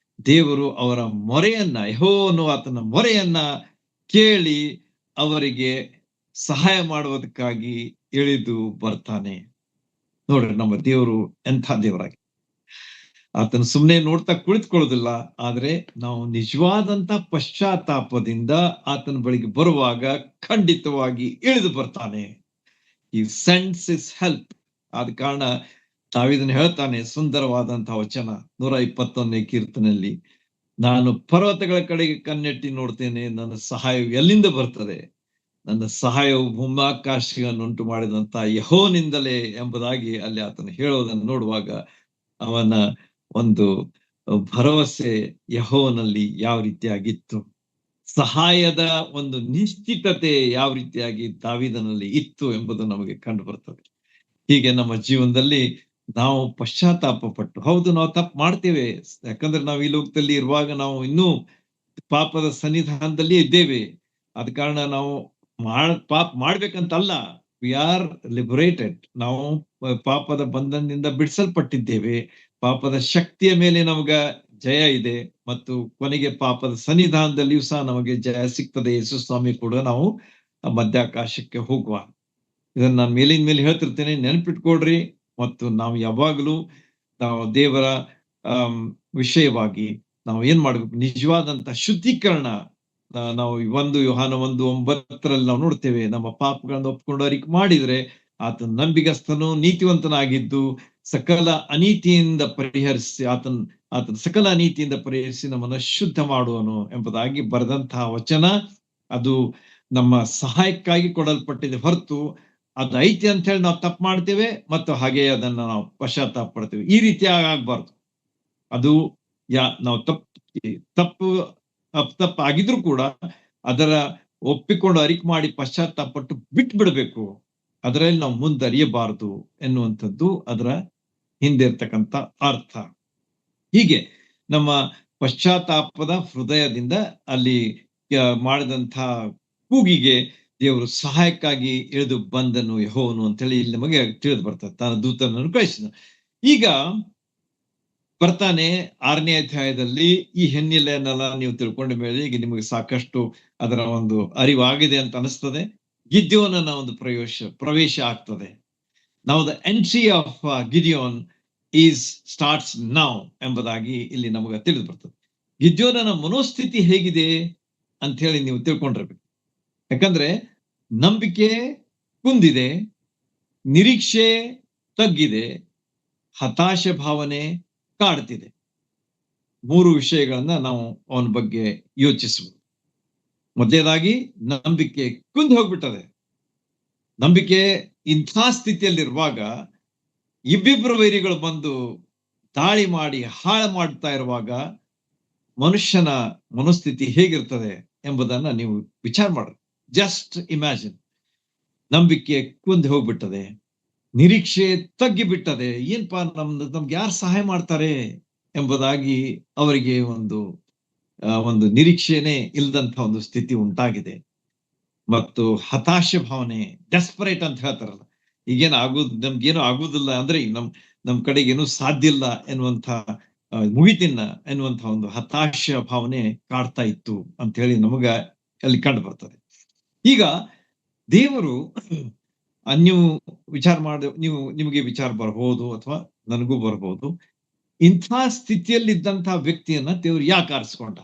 ದೇವರು ಅವರ ಮೊರೆಯನ್ನ, ಯೆಹೋವನು ಆತನ ಮೊರೆಯನ್ನ ಕೇಳಿ ಅವರಿಗೆ ಸಹಾಯ ಮಾಡುವುದಕ್ಕಾಗಿ ಇಳಿದು ಬರ್ತಾನೆ. ನೋಡ್ರಿ, ನಮ್ಮ ದೇವರು ಎಂಥ ದೇವರಾಗಿ, ಆತನ ಸುಮ್ಮನೆ ನೋಡ್ತಾ ಕುಳಿತುಕೊಳ್ಳೋದಿಲ್ಲ. ಆದ್ರೆ ನಾವು ನಿಜವಾದಂತ ಪಶ್ಚಾತ್ತಾಪದಿಂದ ಆತನ ಬಳಿಗೆ ಬರುವಾಗ ಖಂಡಿತವಾಗಿ ಇಳಿದು ಬರ್ತಾನೆ. ಈ ಸೆಂಡ್ಸ್ ಇಸ್ ಹೆಲ್ಪ್. ಆದ ಕಾರಣ ತಾವಿದನ್ನು ಹೇಳ್ತಾನೆ, ಸುಂದರವಾದಂತಹ ವಚನ 121ನೇ ಕೀರ್ತನೆಯಲ್ಲಿ, ನಾನು ಪರ್ವತಗಳ ಕಡೆಗೆ ಕಣ್ಣೆಟ್ಟಿ ನೋಡ್ತೇನೆ, ನನ್ನ ಸಹಾಯ ಎಲ್ಲಿಂದ ಬರ್ತದೆ? ನನ್ನ ಸಹಾಯವು ಭೂಮ್ಯಾಕಾಶವನ್ನುಂಟು ಮಾಡಿದಂತ ಯೆಹೋವನಿಂದಲೇ ಎಂಬುದಾಗಿ ಅಲ್ಲಿ ಆತನು ಹೇಳೋದನ್ನು ನೋಡುವಾಗ ಅವನ ಒಂದು ಭರವಸೆ ಯೆಹೋವನಲ್ಲಿ ಯಾವ ರೀತಿಯಾಗಿತ್ತು, ಸಹಾಯದ ಒಂದು ನಿಶ್ಚಿತತೆ ಯಾವ ರೀತಿಯಾಗಿ ದಾವೀದನಲ್ಲಿ ಇತ್ತು ಎಂಬುದು ನಮಗೆ ಕಂಡು ಬರ್ತದೆ. ಹೀಗೆ ನಮ್ಮ ಜೀವನದಲ್ಲಿ ನಾವು ಪಶ್ಚಾತ್ತಾಪ ಪಟ್ಟು, ಹೌದು ನಾವು ತಪ್ಪು ಮಾಡ್ತೇವೆ, ಯಾಕಂದ್ರೆ ನಾವು ಈ ಲೋಕದಲ್ಲಿ ಇರುವಾಗ ನಾವು ಇನ್ನೂ ಪಾಪದ ಸನ್ನಿಧಾನದಲ್ಲಿ ಇದ್ದೇವೆ. ಆದ ಕಾರಣ ನಾವು ಪಾಪ ಮಾಡ್ಬೇಕಂತಲ್ಲ, ವಿ ಆರ್ ಲಿಬರೇಟೆಡ್. ನಾವು ಪಾಪದ ಬಂಧನದಿಂದ ಬಿಡಿಸಲ್ಪಟ್ಟಿದ್ದೇವೆ. ಪಾಪದ ಶಕ್ತಿಯ ಮೇಲೆ ನಮಗ ಜಯ ಇದೆ ಮತ್ತು ಕೊನೆಗೆ ಪಾಪದ ಸನ್ನಿಧಾನದಲ್ಲಿಯೂ ಸಹ ನಮಗೆ ಜಯ ಸಿಗ್ತದೆ. ಯೇಸು ಸ್ವಾಮಿ ಕೂಡ ನಾವು ಮಧ್ಯಾಕಾಶಕ್ಕೆ ಹೋಗುವ, ಇದನ್ನ ನಾನು ಮೇಲಿನ ಮೇಲೆ ಹೇಳ್ತಿರ್ತೇನೆ, ನೆನಪಿಟ್ಕೊಡ್ರಿ. ಮತ್ತು ನಾವು ಯಾವಾಗಲೂ ನಾವು ದೇವರ ವಿಷಯವಾಗಿ ನಾವು ಏನ್ ಮಾಡ್ಬೇಕು, ನಿಜವಾದಂತ ಶುದ್ಧೀಕರಣ. ನಾವು 1 ಯೋಹಾನ 1:9 ನಾವು ನೋಡ್ತೇವೆ, ನಮ್ಮ ಪಾಪಗಳನ್ನು ಒಪ್ಪಿಕೊಂಡು ಅರಿಕೆ ಮಾಡಿದ್ರೆ ಆತನ ನಂಬಿಗಸ್ತನು ನೀತಿವಂತನಾಗಿದ್ದು ಸಕಲ ಅನೀತಿಯಿಂದ ಪರಿಹರಿಸಿ ಆತನ ಸಕಲ ಅನೀತಿಯಿಂದ ಪರಿಹರಿಸಿ ನಮ್ಮನ್ನು ಶುದ್ಧ ಮಾಡುವನು ಎಂಬುದಾಗಿ ಬರೆದಂತಹ ವಚನ. ಅದು ನಮ್ಮ ಸಹಾಯಕ್ಕಾಗಿ ಕೊಡಲ್ಪಟ್ಟಿದೆ ಹೊರತು ಅದು ಐತಿ ಅಂತ ಹೇಳಿ ನಾವು ತಪ್ಪು ಮಾಡ್ತೇವೆ ಮತ್ತು ಹಾಗೆ ಅದನ್ನ ನಾವು ಪಶ್ಚಾತ್ತಾಪ ಪಡ್ತೇವೆ. ಈ ರೀತಿಯಾಗಿ ಆಗ್ಬಾರ್ದು. ಅದು ನಾವು ತಪ್ಪು ಆಗಿದ್ರು ಕೂಡ ಅದರ ಒಪ್ಪಿಕೊಂಡು ಅರಿಕೆ ಮಾಡಿ ಪಶ್ಚಾತ್ತಾಪ ಪಟ್ಟು ಬಿಟ್ಟು ಬಿಡಬೇಕು. ಅದರಲ್ಲಿ ನಾವು ಮುಂದರಿಯಬಾರದು ಎನ್ನುವಂಥದ್ದು ಅದರ ಹಿಂದೆ ಇರ್ತಕ್ಕಂಥ ಅರ್ಥ. ಹೀಗೆ ನಮ್ಮ ಪಶ್ಚಾತ್ತಾಪದ ಹೃದಯದಿಂದ ಅಲ್ಲಿ ಮಾಡಿದಂಥ ಕೂಗಿಗೆ ದೇವರು ಸಹಾಯಕ್ಕಾಗಿ ಇಳಿದು ಬಂದನು ಯೆಹೋವನು ಅಂತೇಳಿ ಇಲ್ಲಿ ನಮಗೆ ತಿಳಿದು ಬರ್ತದೆ. ತಾನು ದೂತನನ್ನು ಕಳಿಸಿದ. ಈಗ ಬರ್ತಾನೆ 6ನೇ ಅಧ್ಯಾಯದಲ್ಲಿ. ಈ ಹಿನ್ನೆಲೆಯನ್ನೆಲ್ಲ ನೀವು ತಿಳ್ಕೊಂಡ ಮೇಲೆ ಈಗ ನಿಮಗೆ ಸಾಕಷ್ಟು ಅದರ ಒಂದು ಅರಿವಾಗಿದೆ ಅಂತ ಅನಿಸ್ತದೆ. ಗಿದ್ಯೋನನ ಒಂದು ಪ್ರವೇಶ ಆಗ್ತದೆ. ನಾವು the entry of ಗಿಡಿಯೋನ್ starts now ಎಂಬುದಾಗಿ ಇಲ್ಲಿ ನಮಗೆ ತಿಳಿದು ಬರ್ತದೆ. ಗಿದ್ಯೋನನ ಮನೋಸ್ಥಿತಿ ಹೇಗಿದೆ ಅಂತ ಹೇಳಿ ನೀವು ತಿಳ್ಕೊಂಡಿರ್ಬೇಕು. ಯಾಕಂದ್ರೆ ನಂಬಿಕೆ ಕುಂದಿದೆ, ನಿರೀಕ್ಷೆ ತಗ್ಗಿದೆ, ಹತಾಶೆ ಭಾವನೆ ಕಾಡ್ತಿದೆ. 3 ವಿಷಯಗಳನ್ನ ನಾವು ಅವನ ಬಗ್ಗೆ ಯೋಚಿಸಬಹುದು. ಮೊದಲನೇದಾಗಿ ನಂಬಿಕೆ ಕುಂದಿ ಹೋಗ್ಬಿಟ್ಟದೆ. ನಂಬಿಕೆ ಇಂಥ ಸ್ಥಿತಿಯಲ್ಲಿರುವಾಗ ಇಬ್ಬಿಬ್ರು ವೈರಿಗಳು ಬಂದು ದಾಳಿ ಮಾಡಿ ಹಾಳು ಮಾಡ್ತಾ ಇರುವಾಗ ಮನುಷ್ಯನ ಮನಸ್ಥಿತಿ ಹೇಗಿರ್ತದೆ ಎಂಬುದನ್ನ ನೀವು ವಿಚಾರ ಮಾಡ್ರಿ. Just imagine. ನಂಬಿಕೆ ಕುಂದಿ ಹೋಗ್ಬಿಟ್ಟದೆ, ನಿರೀಕ್ಷೆ ತಗ್ಗಿಬಿಟ್ಟದೆ. ಏನ್ಪಾ ನಮ್ಗೆ ಯಾರು ಸಹಾಯ ಮಾಡ್ತಾರೆ ಎಂಬುದಾಗಿ ಅವರಿಗೆ ಒಂದು ನಿರೀಕ್ಷೆನೇ ಇಲ್ಲದಂತ ಒಂದು ಸ್ಥಿತಿ ಉಂಟಾಗಿದೆ. ಮತ್ತು ಹತಾಶೆ ಭಾವನೆ, ಡೆಸ್ಪರೇಟ್ ಅಂತ ಹೇಳ್ತಾರಲ್ಲ, ಈಗೇನು ನಮ್ಗೇನು ಆಗುದಿಲ್ಲ ಅಂದ್ರೆ ನಮ್ ಕಡೆಗೇನು ಸಾಧ್ಯ ಇಲ್ಲ ಎನ್ನುವಂತ ಮುಗಿತಿನ್ನ ಎನ್ನುವಂತ ಒಂದು ಹತಾಶ ಭಾವನೆ ಕಾಡ್ತಾ ಇತ್ತು ಅಂತ ಹೇಳಿ ನಮಗ ಅಲ್ಲಿ ಕಂಡು ಬರ್ತದೆ. ಈಗ ದೇವರು ನೀವು ವಿಚಾರ ನಿಮಗೆ ವಿಚಾರ ಬರಬಹುದು ಅಥವಾ ನನಗೂ ಬರಬಹುದು, ಇಂಥ ಸ್ಥಿತಿಯಲ್ಲಿದ್ದಂತಹ ವ್ಯಕ್ತಿಯನ್ನ ದೇವರು ಯಾಕೆ ಆರಿಸ್ಕೊಂಡ?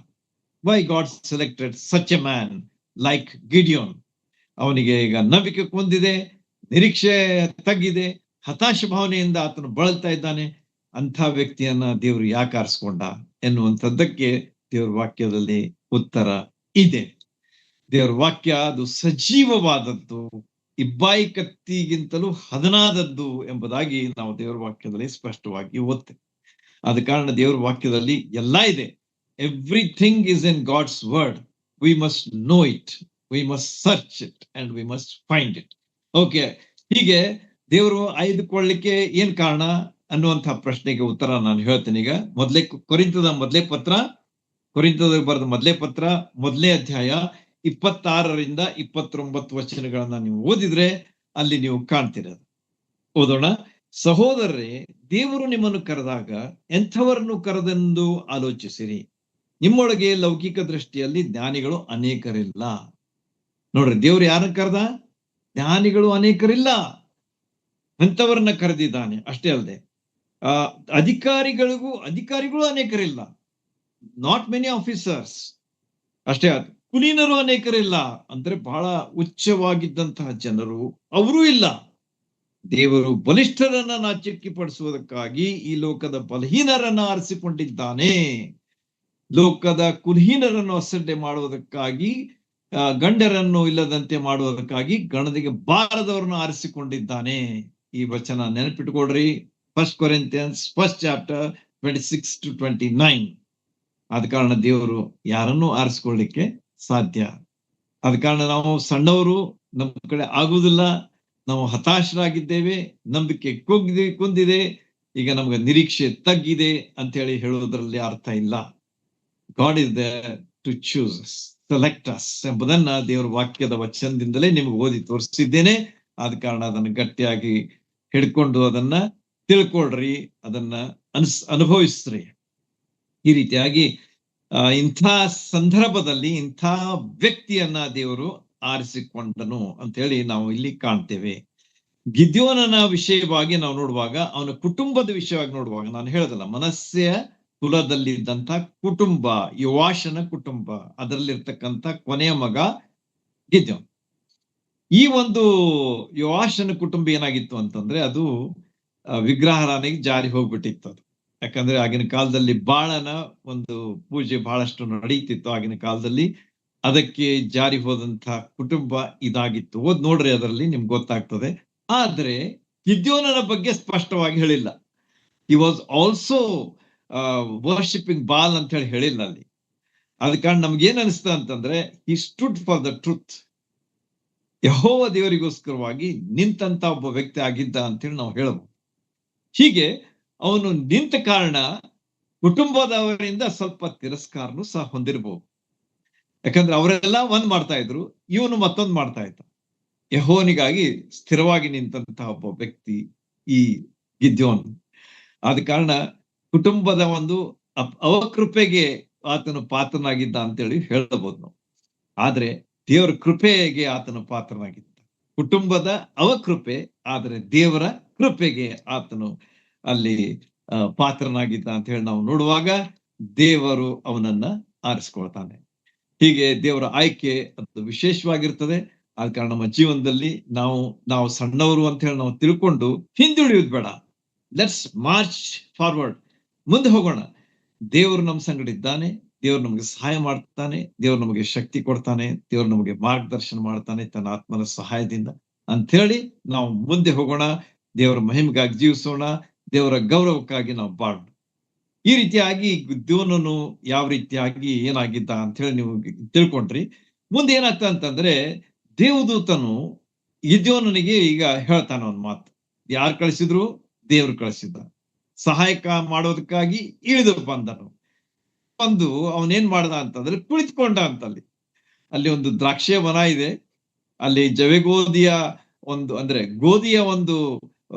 Why God selected such a man like Gideon? ಅವನಿಗೆ ಈಗ ನಂಬಿಕೆ ಕುಂದಿದೆ, ನಿರೀಕ್ಷೆ ತಗ್ಗಿದೆ, ಹತಾಶ ಭಾವನೆಯಿಂದ ಆತನು ಬಳಲ್ತಾ ಇದ್ದಾನೆ. ಅಂಥ ವ್ಯಕ್ತಿಯನ್ನ ದೇವರು ಯಾಕೆ ಆರಿಸ್ಕೊಂಡ ಎನ್ನುವಂಥದ್ದಕ್ಕೆ ದೇವ್ರ ವಾಕ್ಯದಲ್ಲಿ ಉತ್ತರ ಇದೆ. ದೇವ್ರ ವಾಕ್ಯ ಅದು ಸಜೀವವಾದದ್ದು, ಇಬ್ಬಾಯಿ ಕತ್ತಿಗಿಂತಲೂ ಹದನಾದದ್ದು ಎಂಬುದಾಗಿ ನಾವು ದೇವರ ವಾಕ್ಯದಲ್ಲಿ ಸ್ಪಷ್ಟವಾಗಿ ಓದ್ತೇವೆ. ಆದ ಕಾರಣ ದೇವರ ವಾಕ್ಯದಲ್ಲಿ ಎಲ್ಲ ಇದೆ. Everything is in God's word. We must know it, we must search it and we must find it. Okay, ಹೀಗೆ ದೇವರು ಆಯ್ದುಕೊಳ್ಳಿಕ್ಕೆ ಏನ್ ಕಾರಣ ಅನ್ನುವಂತಹ ಪ್ರಶ್ನೆಗೆ ಉತ್ತರ ನಾನು ಹೇಳ್ತೇನೆ. ಈಗ ಕೊರಿಂಥದವರಿಗೆ ಬರೆದ ಮೊದಲೇ ಪತ್ರ 1ನೇ ಅಧ್ಯಾಯ 26ರಿಂದ 29 ವಚನಗಳನ್ನ ನೀವು ಓದಿದ್ರೆ ಅಲ್ಲಿ ನೀವು ಕಾಣ್ತೀರ. ಓದೋಣ. ಸಹೋದರರೇ, ದೇವರು ನಿಮ್ಮನ್ನು ಕರೆದಾಗ ಎಂಥವರನ್ನು ಕರೆದೆಂದು ಆಲೋಚಿಸಿರಿ. ನಿಮ್ಮೊಳಗೆ ಲೌಕಿಕ ದೃಷ್ಟಿಯಲ್ಲಿ ಜ್ಞಾನಿಗಳು ಅನೇಕರಿಲ್ಲ. ನೋಡ್ರಿ, ದೇವ್ರು ಯಾರನ್ನ ಕರೆದ? ಜ್ಞಾನಿಗಳು ಅನೇಕರಿಲ್ಲ, ಅಂಥವರನ್ನ ಕರೆದಿದ್ದಾನೆ. ಅಷ್ಟೇ ಅಲ್ಲದೆ ಅಧಿಕಾರಿಗಳು ಅನೇಕರಿಲ್ಲ, ನಾಟ್ ಮೆನಿ ಆಫೀಸರ್ಸ್. ಅಷ್ಟೇ ಆದ ಕುಲೀನರು ಅನೇಕರಿಲ್ಲ, ಅಂದ್ರೆ ಬಹಳ ಉಚ್ಚವಾಗಿದ್ದಂತಹ ಜನರು ಅವರೂ ಇಲ್ಲ. ದೇವರು ಬಲಿಷ್ಠರನ್ನ ನಾಚಿಕೆಪಡಿಸುವುದಕ್ಕಾಗಿ ಈ ಲೋಕದ ಬಲಹೀನರನ್ನ ಆರಿಸಿಕೊಂಡಿದ್ದಾನೆ. ಲೋಕದ ಕುಲಹೀನರನ್ನು ಅಸಡ್ಡೆ ಮಾಡುವುದಕ್ಕಾಗಿ, ಗಂಡರನ್ನು ಇಲ್ಲದಂತೆ ಮಾಡುವುದಕ್ಕಾಗಿ ಗಣದಿಗೆ ಬಾರದವರನ್ನು ಆರಿಸಿಕೊಂಡಿದ್ದಾನೆ. ಈ ವಚನ ನೆನಪಿಟ್ಟುಕೊಡ್ರಿ. 1 Corinthians 1st chapter 26 to 29. ಆದ ಕಾರಣ ದೇವರು ಯಾರನ್ನೂ ಆರಿಸ್ಕೊಳ್ಳಿಕ್ಕೆ ಸಾಧ್ಯ. ಆದ ಕಾರಣ ನಾವು ಸಣ್ಣವರು, ನಮ್ಮ ಕಡೆ ಆಗುವುದಿಲ್ಲ, ನಾವು ಹತಾಶರಾಗಿದ್ದೇವೆ, ನಂಬಿಕೆ ಕುಂದಿದೆ, ಈಗ ನಮ್ಗೆ ನಿರೀಕ್ಷೆ ತಗ್ಗಿದೆ ಅಂತ ಹೇಳಿ ಹೇಳುವುದರಲ್ಲಿ ಅರ್ಥ ಇಲ್ಲ. God is there to choose us, select us ಎಂಬುದನ್ನ ದೇವರ ವಾಕ್ಯದ ವಚನದಿಂದಲೇ ನಿಮ್ಗೆ ಓದಿ ತೋರಿಸಿದ್ದೇನೆ. ಆದ ಕಾರಣ ಅದನ್ನು ಗಟ್ಟಿಯಾಗಿ ಹಿಡ್ಕೊಂಡು ಅದನ್ನ ತಿಳ್ಕೊಳ್ರಿ, ಅದನ್ನ ಅನುಭವಿಸ್ರಿ. ಈ ರೀತಿಯಾಗಿ ಇಂಥ ಸಂದರ್ಭದಲ್ಲಿ ಇಂಥ ವ್ಯಕ್ತಿಯನ್ನ ದೇವರು ಆರಿಸಿಕೊಂಡನು ಅಂತ ಹೇಳಿ ನಾವು ಇಲ್ಲಿ ಕಾಣ್ತೇವೆ. ಗಿದ್ಯೋನನ ವಿಷಯವಾಗಿ ನಾವು ನೋಡುವಾಗ, ಅವನ ಕುಟುಂಬದ ವಿಷಯವಾಗಿ ನೋಡುವಾಗ, ನಾನು ಹೇಳದಲ್ಲ, ಮನಸ್ಸೆಯ ಕುಲದಲ್ಲಿದ್ದಂಥ ಕುಟುಂಬ, ಯೋವಾಷನ ಕುಟುಂಬ, ಅದರಲ್ಲಿರ್ತಕ್ಕಂಥ ಕೊನೆಯ ಮಗ ಗಿದ್ಯೋನ್. ಈ ಒಂದು ಯೋವಾಷನ ಕುಟುಂಬ ಏನಾಗಿತ್ತು ಅಂತಂದ್ರೆ, ಅದು ವಿಗ್ರಹಾರಾಧನೆಗೆ ಜಾರಿ ಹೋಗ್ಬಿಟ್ಟಿತ್ತು. ಅದು ಯಾಕಂದ್ರೆ ಆಗಿನ ಕಾಲದಲ್ಲಿ ಬಾಳನ ಒಂದು ಪೂಜೆ ಬಹಳಷ್ಟು ನಡೀತಿತ್ತು ಆಗಿನ ಕಾಲದಲ್ಲಿ. ಅದಕ್ಕೆ ಜಾರಿ ಹೋದಂತ ಕುಟುಂಬ ಇದಾಗಿತ್ತು. ನೋಡ್ರಿ, ಅದರಲ್ಲಿ ನಿಮ್ಗೆ ಗೊತ್ತಾಗ್ತದೆ. ಆದ್ರೆ ಗಿದ್ಯೋನನ ಬಗ್ಗೆ ಸ್ಪಷ್ಟವಾಗಿ ಹೇಳಿಲ್ಲ. He was also worshipping ball ಅಂತ ಹೇಳಿಲ್ಲ ಅಲ್ಲಿ. ಅದ ಕಾರಣ ನಮ್ಗೇನ್ ಅನಿಸ್ತ ಅಂತಂದ್ರೆ, ಹಿ ಸ್ಟುಡ್ ಫಾರ್ ದ ಟ್ರೂತ್. ಯೆಹೋವ ದೇವರಿಗೋಸ್ಕರವಾಗಿ ನಿಂತಂತ ಒಬ್ಬ ವ್ಯಕ್ತಿ ಆಗಿದ್ದ ಅಂತೇಳಿ ನಾವು ಹೇಳಬಹುದು. ಹೀಗೆ ಅವನು ನಿಂತ ಕಾರಣ ಕುಟುಂಬದವರಿಂದ ಸ್ವಲ್ಪ ತಿರಸ್ಕಾರನು ಸಹ ಹೊಂದಿರಬಹುದು. ಯಾಕಂದ್ರೆ ಅವರೆಲ್ಲ ಒಂದ್ ಮಾಡ್ತಾ ಇದ್ರು, ಇವನು ಮತ್ತೊಂದು ಮಾಡ್ತಾ ಇದ್ದ. ಯೆಹೋವನಿಗಾಗಿ ಸ್ಥಿರವಾಗಿ ನಿಂತಹ ಒಬ್ಬ ವ್ಯಕ್ತಿ ಈ ಗಿದ್ಯೋನ್. ಆದ ಕಾರಣ ಕುಟುಂಬದ ಒಂದು ಅವಕೃಪೆಗೆ ಆತನು ಪಾತ್ರನಾಗಿದ್ದ ಅಂತೇಳಿ ಹೇಳಬಹುದು ನಾವು. ಆದ್ರೆ ದೇವರ ಕೃಪೆಗೆ ಆತನು ಪಾತ್ರನಾಗಿದ್ದ. ಕುಟುಂಬದ ಅವಕೃಪೆ, ಆದ್ರೆ ದೇವರ ಕೃಪೆಗೆ ಆತನು ಅಲ್ಲಿ ಪಾತ್ರನಾಗಿದ್ದ ಅಂತ ಹೇಳಿ ನಾವು ನೋಡುವಾಗ ದೇವರು ಅವನನ್ನ ಆರಿಸ್ಕೊಳ್ತಾನೆ. ಹೀಗೆ ದೇವರ ಆಯ್ಕೆ ಅದು ವಿಶೇಷವಾಗಿರ್ತದೆ. ಆದ ಕಾರಣ ನಮ್ಮ ಜೀವನದಲ್ಲಿ ನಾವು ಸಣ್ಣವರು ಅಂತ ಹೇಳಿ ನಾವು ತಿಳ್ಕೊಂಡು ಹಿಂದುಳಿಯೋದು ಬೇಡ. ಲೆಟ್ಸ್ ಮಾರ್ಚ್ ಫಾರ್ವರ್ಡ್, ಮುಂದೆ ಹೋಗೋಣ. ದೇವರು ನಮ್ಮ ಸಂಗಡ ಇದ್ದಾನೆ, ದೇವರು ನಮಗೆ ಸಹಾಯ ಮಾಡ್ತಾನೆ, ದೇವರು ನಮಗೆ ಶಕ್ತಿ ಕೊಡ್ತಾನೆ, ದೇವರು ನಮಗೆ ಮಾರ್ಗದರ್ಶನ ಮಾಡ್ತಾನೆ ತನ್ನ ಆತ್ಮನ ಸಹಾಯದಿಂದ. ಅಂತ ಹೇಳಿ ನಾವು ಮುಂದೆ ಹೋಗೋಣ. ದೇವರ ಮಹಿಮೆಗಾಗಿ ಜೀವಿಸೋಣ. ದೇವರ ಗೌರವಕ್ಕಾಗಿ ನಾವು ಬಾಳೋಣ. ಈ ರೀತಿಯಾಗಿ ಗಿದ್ಯೋನನು ಯಾವ ರೀತಿಯಾಗಿ ಏನಾಗಿದ್ದ ಅಂತ ಹೇಳಿ ನೀವು ತಿಳ್ಕೊಂಡ್ರಿ. ಮುಂದೆ ಏನಾಗ್ತ ಅಂತಂದ್ರೆ, ದೇವದೂತನು ಗಿದ್ಯೋನನಿಗೆ ಈಗ ಹೇಳ್ತಾನ ಒಂದ್ ಮಾತು. ಯಾರು ಕಳಿಸಿದ್ರು? ದೇವ್ರು ಕಳಿಸಿದ್ದ. ಸಹಾಯಕ ಮಾಡೋದಕ್ಕಾಗಿ ಇಳಿದು ಬಂದನು. ಬಂದು ಅವನೇನ್ ಮಾಡ್ದ ಅಂತಂದ್ರೆ ಕುಳಿತುಕೊಂಡ ಅಂತಲ್ಲಿ. ಅಲ್ಲಿ ಒಂದು ದ್ರಾಕ್ಷಿಯ ವನ ಇದೆ. ಅಲ್ಲಿ ಜವೆಗೋದಿಯ ಅಂದ್ರೆ ಗೋಧಿಯ ಒಂದು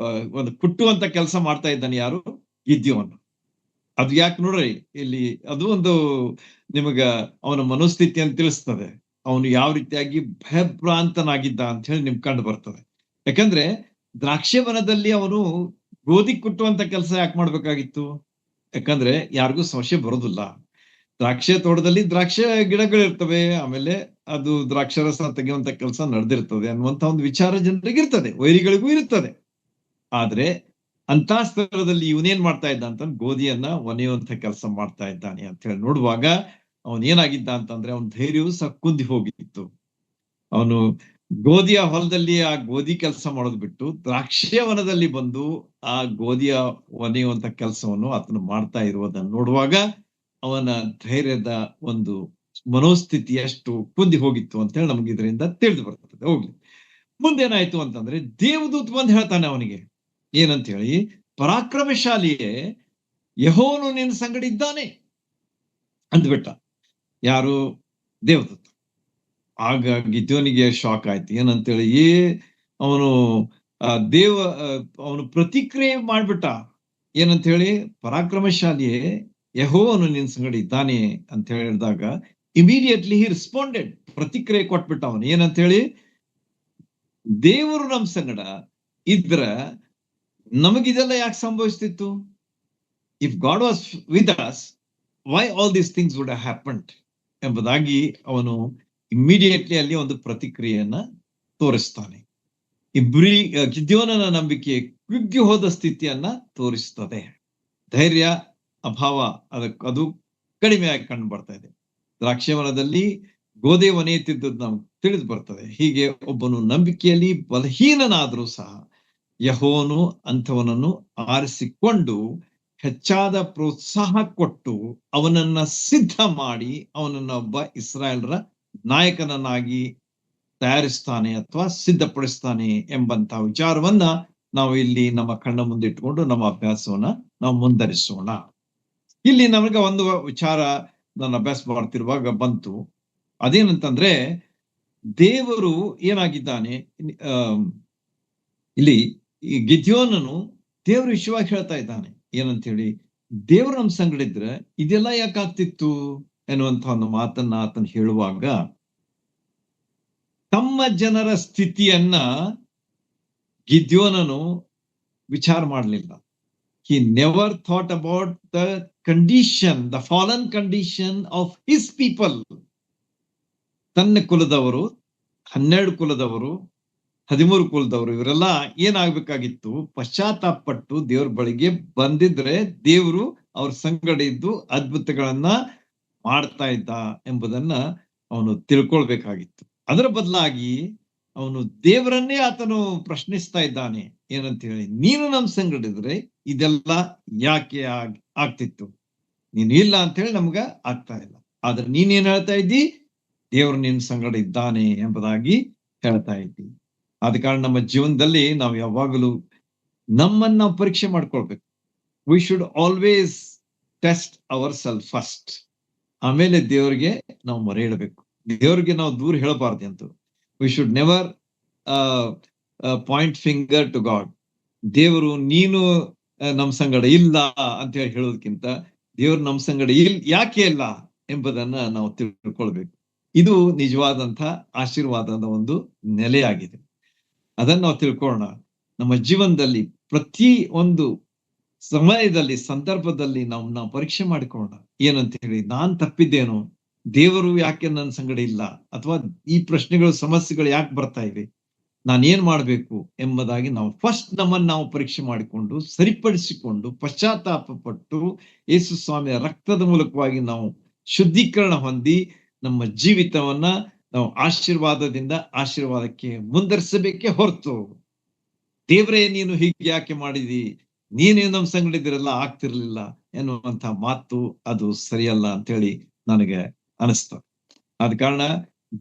ಕುಟ್ಟುವಂತ ಕೆಲಸ ಮಾಡ್ತಾ ಇದ್ದಾನೆ. ಯಾರು? ಗಿದ್ಯೋನ್. ಅದು ಯಾಕೆ ನೋಡ್ರಿ, ಇಲ್ಲಿ ಅದು ಒಂದು ನಿಮಗ ಅವನ ಮನೋಸ್ಥಿತಿ ಅಂತ ತಿಳಿಸ್ತದೆ. ಅವನು ಯಾವ ರೀತಿಯಾಗಿ ಭಯಭ್ರಾಂತನಾಗಿದ್ದ ಅಂತ ಹೇಳಿ ನಿಮ್ಗೆ ಕಂಡು ಬರ್ತದೆ. ಯಾಕಂದ್ರೆ ದ್ರಾಕ್ಷಿ ವನದಲ್ಲಿ ಅವನು ಗೋಧಿ ಕುಟ್ಟುವಂತ ಕೆಲಸ ಯಾಕೆ ಮಾಡ್ಬೇಕಾಗಿತ್ತು? ಯಾಕಂದ್ರೆ ಯಾರಿಗೂ ಸಮಸ್ಯೆ ಬರೋದಿಲ್ಲ. ದ್ರಾಕ್ಷಿ ತೋಟದಲ್ಲಿ ದ್ರಾಕ್ಷಿ ಗಿಡಗಳಿರ್ತವೆ, ಆಮೇಲೆ ಅದು ದ್ರಾಕ್ಷರಸ ತೆಗೆಯುವಂತ ಕೆಲಸ ನಡೆದಿರ್ತದೆ ಅನ್ನುವಂತ ಒಂದು ವಿಚಾರ ಜನರಿಗೆ ಇರ್ತದೆ, ವೈರಿಗಳಿಗೂ ಇರ್ತದೆ. ಆದ್ರೆ ಅಂತ ಸ್ಥಳದಲ್ಲಿ ಇವನೇನ್ ಮಾಡ್ತಾ ಇದ್ದ ಅಂತ ಗೋಧಿಯನ್ನ ಒನೆಯುವಂತ ಕೆಲಸ ಮಾಡ್ತಾ ಇದ್ದಾನೆ ಅಂತ ಹೇಳಿ ನೋಡುವಾಗ ಅವನ್ ಏನಾಗಿದ್ದ ಅಂತಂದ್ರೆ ಅವನ ಧೈರ್ಯವು ಸಹ ಕುಂದಿ ಹೋಗಿತ್ತು. ಅವನು ಗೋಧಿಯ ಹೊಲದಲ್ಲಿ ಆ ಗೋಧಿ ಕೆಲಸ ಮಾಡೋದು ಬಿಟ್ಟು ದ್ರಾಕ್ಷಿಯ ವನದಲ್ಲಿ ಬಂದು ಆ ಗೋಧಿಯ ಒನೆಯುವಂತ ಕೆಲಸವನ್ನು ಆತನು ಮಾಡ್ತಾ ಇರುವುದನ್ನು ನೋಡುವಾಗ ಅವನ ಧೈರ್ಯದ ಒಂದು ಮನೋಸ್ಥಿತಿ ಎಷ್ಟು ಕುಂದಿ ಹೋಗಿತ್ತು ಅಂತ ಹೇಳಿ ನಮ್ಗೆ ಇದರಿಂದ ತಿಳಿದು ಬರ್ತದೆ. ಹೋಗ್ಲಿ, ಮುಂದೇನಾಯ್ತು ಅಂತಂದ್ರೆ ದೇವದೂತ ಬಂದು ಹೇಳ್ತಾನೆ ಅವನಿಗೆ ಏನಂತ ಹೇಳಿ, ಪರಾಕ್ರಮಶಾಲಿಯೇ, ಯೆಹೋವನು ನಿನ್ನ ಸಂಗಡ ಇದ್ದಾನೆ ಅಂದ್ಬಿಟ್ಟ. ಯಾರು? ದೇವದೂತ. ಆಗ ಗಿದ್ಯೋನಿಗೆ ಶಾಕ್ ಆಯ್ತು. ಏನಂತೇಳಿ ಅವನು ಅವನು ಪ್ರತಿಕ್ರಿಯೆ ಮಾಡ್ಬಿಟ್ಟ. ಏನಂತ ಹೇಳಿ, ಪರಾಕ್ರಮಶಾಲಿಯೇ, ಯೆಹೋವನು ನಿನ್ನ ಸಂಗಡ ಇದ್ದಾನೆ ಅಂತ ಹೇಳಿದಾಗ ಇಮಿಡಿಯೇಟ್ಲಿ ಹಿ ರೆಸ್ಪಾಂಡೆಡ್. ಪ್ರತಿಕ್ರಿಯೆ ಕೊಟ್ಬಿಟ್ಟ ಅವನು. ಏನಂತ ಹೇಳಿ, ದೇವರು ನಮ್ ಸಂಗಡ ಇದ್ರ ನಮಗಿದೆಲ್ಲ ಯಾಕೆ ಸಂಭವಿಸ್ತಿತ್ತು? If God was with us, why all these things would have happened ಎಂಬುದಾಗಿ ಅವನು ಇಮ್ಮಿಡಿಯೇಟ್ಲಿ ಅಲ್ಲಿ ಒಂದು ಪ್ರತಿಕ್ರಿಯೆಯನ್ನ ತೋರಿಸ್ತಾನೆ. ಗಿದ್ಯೋನನ ನಂಬಿಕೆ ಕುಗ್ಗಿ ಹೋದ ಸ್ಥಿತಿಯನ್ನ ತೋರಿಸ್ತದೆ. ಧೈರ್ಯ ಅಭಾವ ಅದು ಕಡಿಮೆಯಾಗಿ ಕಂಡು ಬರ್ತಾ ಇದೆ. ದ್ರಾಕ್ಷಿವನದಲ್ಲಿ ಗೋಧಿ ಒನೆಯುತ್ತಿದ್ದದ್ದು ನಮ್ಗೆ ತಿಳಿದು ಬರ್ತದೆ. ಹೀಗೆ ಒಬ್ಬನು ನಂಬಿಕೆಯಲ್ಲಿ ಬಲಹೀನನಾದ್ರೂ ಸಹ ಯೆಹೋವನು ಅಂಥವನನ್ನು ಆರಿಸಿಕೊಂಡು ಹೆಚ್ಚಾದ ಪ್ರೋತ್ಸಾಹ ಕೊಟ್ಟು ಅವನನ್ನ ಸಿದ್ಧ ಮಾಡಿ ಅವನನ್ನ ಒಬ್ಬ ಇಸ್ರಾಯೇಲರ ನಾಯಕನನ್ನಾಗಿ ತಯಾರಿಸ್ತಾನೆ ಅಥವಾ ಸಿದ್ಧಪಡಿಸ್ತಾನೆ ಎಂಬಂತ ವಿಚಾರವನ್ನ ನಾವು ಇಲ್ಲಿ ನಮ್ಮ ಕಣ್ಣ ಮುಂದೆ ಇಟ್ಕೊಂಡು ನಮ್ಮ ಅಭ್ಯಾಸವನ್ನ ನಾವು ಮುಂದರಿಸೋಣ. ಇಲ್ಲಿ ನಮಗೆ ಒಂದು ವಿಚಾರ ನಾನು ಅಭ್ಯಾಸ ಮಾಡ್ತಿರುವಾಗ ಬಂತು. ಅದೇನಂತಂದ್ರೆ, ದೇವರು ಏನಾಗಿದ್ದಾನೆ ಇಲ್ಲಿ ಈ ಗಿದ್ಯೋನನು ದೇವ್ರ ವಿಷಯವಾಗಿ ಹೇಳ್ತಾ ಇದ್ದಾನೆ. ಏನಂತ ಹೇಳಿ, ದೇವ್ರು ನಮ್ ಸಂಗಡ ಇದ್ರೆ ಇದೆಲ್ಲ ಯಾಕಾಗ್ತಿತ್ತು ಎನ್ನುವಂತ ಒಂದು ಮಾತನ್ನ ಆತನು ಹೇಳುವಾಗ, ತಮ್ಮ ಜನರ ಸ್ಥಿತಿಯನ್ನ ಗಿದ್ಯೋನನು ವಿಚಾರ ಮಾಡಲಿಲ್ಲ. He never thought about the condition, the fallen condition of his people. ತನ್ನ ಕುಲದವರು, 12 ಕುಲದವರು, 13 ಕುಲದವರು, ಇವರೆಲ್ಲ ಏನಾಗ್ಬೇಕಾಗಿತ್ತು? ಪಶ್ಚಾತ್ತಾಪಪಟ್ಟು ದೇವ್ರ ಬಳಿಗೆ ಬಂದಿದ್ರೆ ದೇವರು ಅವ್ರ ಸಂಗಡ ಇದ್ದು ಅದ್ಭುತಗಳನ್ನ ಮಾಡ್ತಾ ಇದ್ದ ಎಂಬುದನ್ನ ಅವನು ತಿಳ್ಕೊಳ್ಬೇಕಾಗಿತ್ತು. ಅದರ ಬದಲಾಗಿ ಅವನು ದೇವರನ್ನೇ ಆತನು ಪ್ರಶ್ನಿಸ್ತಾ ಇದ್ದಾನೆ. ಏನಂತ ಹೇಳಿ, ನೀನು ನಮ್ ಸಂಗಡ ಇದ್ರೆ ಇದೆಲ್ಲ ಯಾಕೆ ಆಗ್ತಿತ್ತು? ನೀನು ಇಲ್ಲ ಅಂತ ಹೇಳಿ ನಮ್ಗ ಆಗ್ತಾ ಇಲ್ಲ. ಆದ್ರೆ ನೀನೇನ್ ಹೇಳ್ತಾ ಇದ್ದಿ? ದೇವರು ನಿನ್ ಸಂಗಡ ಇದ್ದಾನೆ ಎಂಬುದಾಗಿ ಹೇಳ್ತಾ ಇದ್ದಿ. ಆದ ಕಾರಣ ನಮ್ಮ ಜೀವನದಲ್ಲಿ ನಾವು ಯಾವಾಗಲೂ ನಮ್ಮನ್ನ ನಾವು ಪರೀಕ್ಷೆ ಮಾಡ್ಕೊಳ್ಬೇಕು. V should always test our self first. ಆಮೇಲೆ ದೇವರಿಗೆ ನಾವು ಮೊರೆ ಇಡಬೇಕು. ದೇವರಿಗೆ ನಾವು ದೂರ ಹೇಳಬಾರ್ದು ಅಂತ. We should never point finger to God. ದೇವರು ನೀನು ನಮ್ ಸಂಗಡ ಇಲ್ಲ ಅಂತ ಹೇಳಿ ಹೇಳೋದಕ್ಕಿಂತ ದೇವ್ರು ನಮ್ ಸಂಗಡ ಯಾಕೆ ಇಲ್ಲ ಎಂಬುದನ್ನ ನಾವು ತಿಳ್ಕೊಳ್ಬೇಕು. ಇದು ನಿಜವಾದಂತ ಆಶೀರ್ವಾದದ ಒಂದು ನೆಲೆಯಾಗಿದೆ. ಅದನ್ನ ನಾವು ತಿಳ್ಕೊಳ್ಳೋಣ. ನಮ್ಮ ಜೀವನದಲ್ಲಿ ಪ್ರತಿ ಒಂದು ಸಮಯದಲ್ಲಿ, ಸಂದರ್ಭದಲ್ಲಿ ನಾವು ಪರೀಕ್ಷೆ ಮಾಡಿಕೊಳ್ಳೋಣ. ಏನಂತ ಹೇಳಿ, ನಾನ್ ತಪ್ಪಿದ್ದೇನು? ದೇವರು ಯಾಕೆ ನನ್ನ ಸಂಗಡ ಇಲ್ಲ? ಅಥವಾ ಈ ಪ್ರಶ್ನೆಗಳು, ಸಮಸ್ಯೆಗಳು ಯಾಕೆ ಬರ್ತಾ ಇವೆ? ನಾನು ಏನ್ ಮಾಡ್ಬೇಕು ಎಂಬುದಾಗಿ ನಾವು ಫಸ್ಟ್ ನಮ್ಮನ್ನು ನಾವು ಪರೀಕ್ಷೆ ಮಾಡಿಕೊಂಡು ಸರಿಪಡಿಸಿಕೊಂಡು ಪಶ್ಚಾತ್ತಾಪ ಪಟ್ಟು ಯೇಸು ಸ್ವಾಮಿಯ ರಕ್ತದ ಮೂಲಕವಾಗಿ ನಾವು ಶುದ್ಧೀಕರಣ ಹೊಂದಿ ನಮ್ಮ ಜೀವಿತವನ್ನ ನಾವು ಆಶೀರ್ವಾದದಿಂದ ಆಶೀರ್ವಾದಕ್ಕೆ ಮುಂದರಿಸಬೇಕೇ ಹೊರತು ದೇವರೇ ನೀನು ಹೀಗೆ ಯಾಕೆ ಮಾಡಿದಿ, ನೀನು ನಮ್ಮ ಸಂಗಡಿದಿರಲ್ಲ ಆಗ್ತಿರ್ಲಿಲ್ಲ ಎನ್ನುವಂತ ಮಾತು ಅದು ಸರಿಯಲ್ಲ ಅಂತ ಹೇಳಿ ನನಗೆ ಅನಿಸ್ತದೆ. ಆದ ಕಾರಣ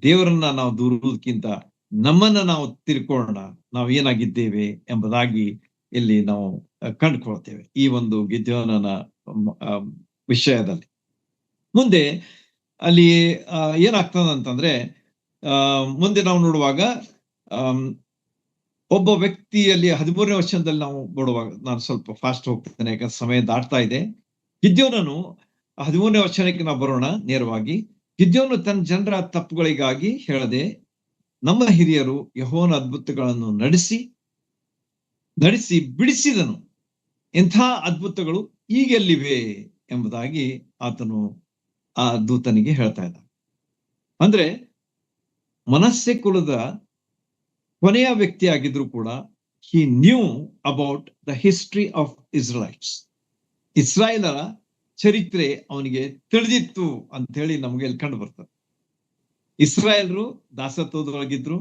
ದೇವರನ್ನ ನಾವು ದೂರುವುದಕ್ಕಿಂತ ನಮ್ಮನ್ನ ನಾವು ತಿಳ್ಕೊಳ್ಳೋಣ, ನಾವು ಏನಾಗಿದ್ದೇವೆ ಎಂಬುದಾಗಿ ಇಲ್ಲಿ ನಾವು ಕಂಡುಕೊಳ್ತೇವೆ ಈ ಒಂದು ಗಿದ್ಯೋನನ ವಿಷಯದಲ್ಲಿ. ಮುಂದೆ ಅಲ್ಲಿ ಏನಾಗ್ತದೆ ಅಂತಂದ್ರೆ ಮುಂದೆ ನಾವು ನೋಡುವಾಗ ಒಬ್ಬ ವ್ಯಕ್ತಿಯಲ್ಲಿ 13ನೇ ವರ್ಷದಲ್ಲಿ ನಾವು ನೋಡುವಾಗ, ನಾನು ಸ್ವಲ್ಪ ಫಾಸ್ಟ್ ಹೋಗ್ತೇನೆ ಯಾಕಂದ್ರೆ ಸಮಯ ದಾಟ್ತಾ ಇದೆ. ಗಿದ್ಯೋನನು 13ನೇ ವರ್ಷಕ್ಕೆ ನಾವು ಬರೋಣ ನೇರವಾಗಿ. ಗಿದ್ಯೋನು ತನ್ನ ಜನರ ತಪ್ಪುಗಳಿಗಾಗಿ ಹೇಳದೆ ನಮ್ಮ ಹಿರಿಯರು ಯೆಹೋವನ ಅದ್ಭುತಗಳನ್ನು ನಡೆಸಿ ಬಿಡಿಸಿದನು, ಎಂಥ ಅದ್ಭುತಗಳು ಈಗೆಲ್ಲಿವೆ ಎಂಬುದಾಗಿ ಆತನು ಆ ದೂತನಿಗೆ ಹೇಳ್ತಾ ಇದ್ದ. ಅಂದ್ರೆ ಮನಸ್ಸೆ ಕುಲದ ಕೊನೆಯ ವ್ಯಕ್ತಿ ಆಗಿದ್ರು ಕೂಡ he knew about the history of Israelites. ಇಸ್ರಾಯೇಲರ ಚರಿತ್ರೆ ಅವನಿಗೆ ತಿಳಿದಿತ್ತು ಅಂತ ಹೇಳಿ ನಮಗೆ ಇಲ್ಲಿ ಕಂಡು ಬರ್ತದೆ. ಇಸ್ರಾಯೇಲರು ದಾಸತ್ವದೊಳಗಿದ್ರು,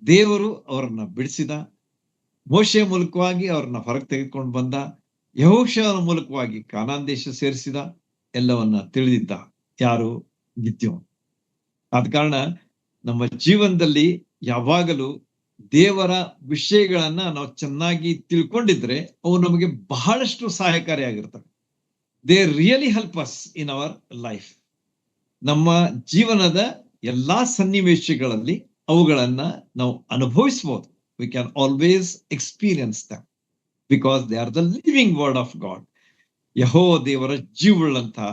ದೇವರು ಅವರನ್ನ ಬಿಡಿಸಿದ, ಮೋಶೆ ಮೂಲಕವಾಗಿ ಅವ್ರನ್ನ ಹೊರಗೆ ತೆಗೆದುಕೊಂಡು ಬಂದ, ಯೆಹೋಶುವನ ಮೂಲಕವಾಗಿ ಕಾನಾನ್ ದೇಶ ಸೇರಿಸಿದ, ಎಲ್ಲವನ್ನ ತಿಳಿದಿದ್ದ ಯಾರು? ಗಿದ್ಯೋನ್. ಆದ ಕಾರಣ ನಮ್ಮ ಜೀವನದಲ್ಲಿ ಯಾವಾಗಲೂ ದೇವರ ವಿಷಯಗಳನ್ನ ನಾವು ಚೆನ್ನಾಗಿ ತಿಳ್ಕೊಂಡಿದ್ರೆ ಅವು ನಮಗೆ ಬಹಳಷ್ಟು ಸಹಾಯಕಾರಿಯಾಗಿರ್ತವೆ. They really help us in our life. ನಮ್ಮ ಜೀವನದ ಎಲ್ಲಾ ಸನ್ನಿವೇಶಗಳಲ್ಲಿ ಅವುಗಳನ್ನ ನಾವು ಅನುಭವಿಸಬಹುದು. We can always experience them because they are the living word of God. ಯೆಹೋವ ದೇವರ ಜೀವವುಳ್ಳಂತಹ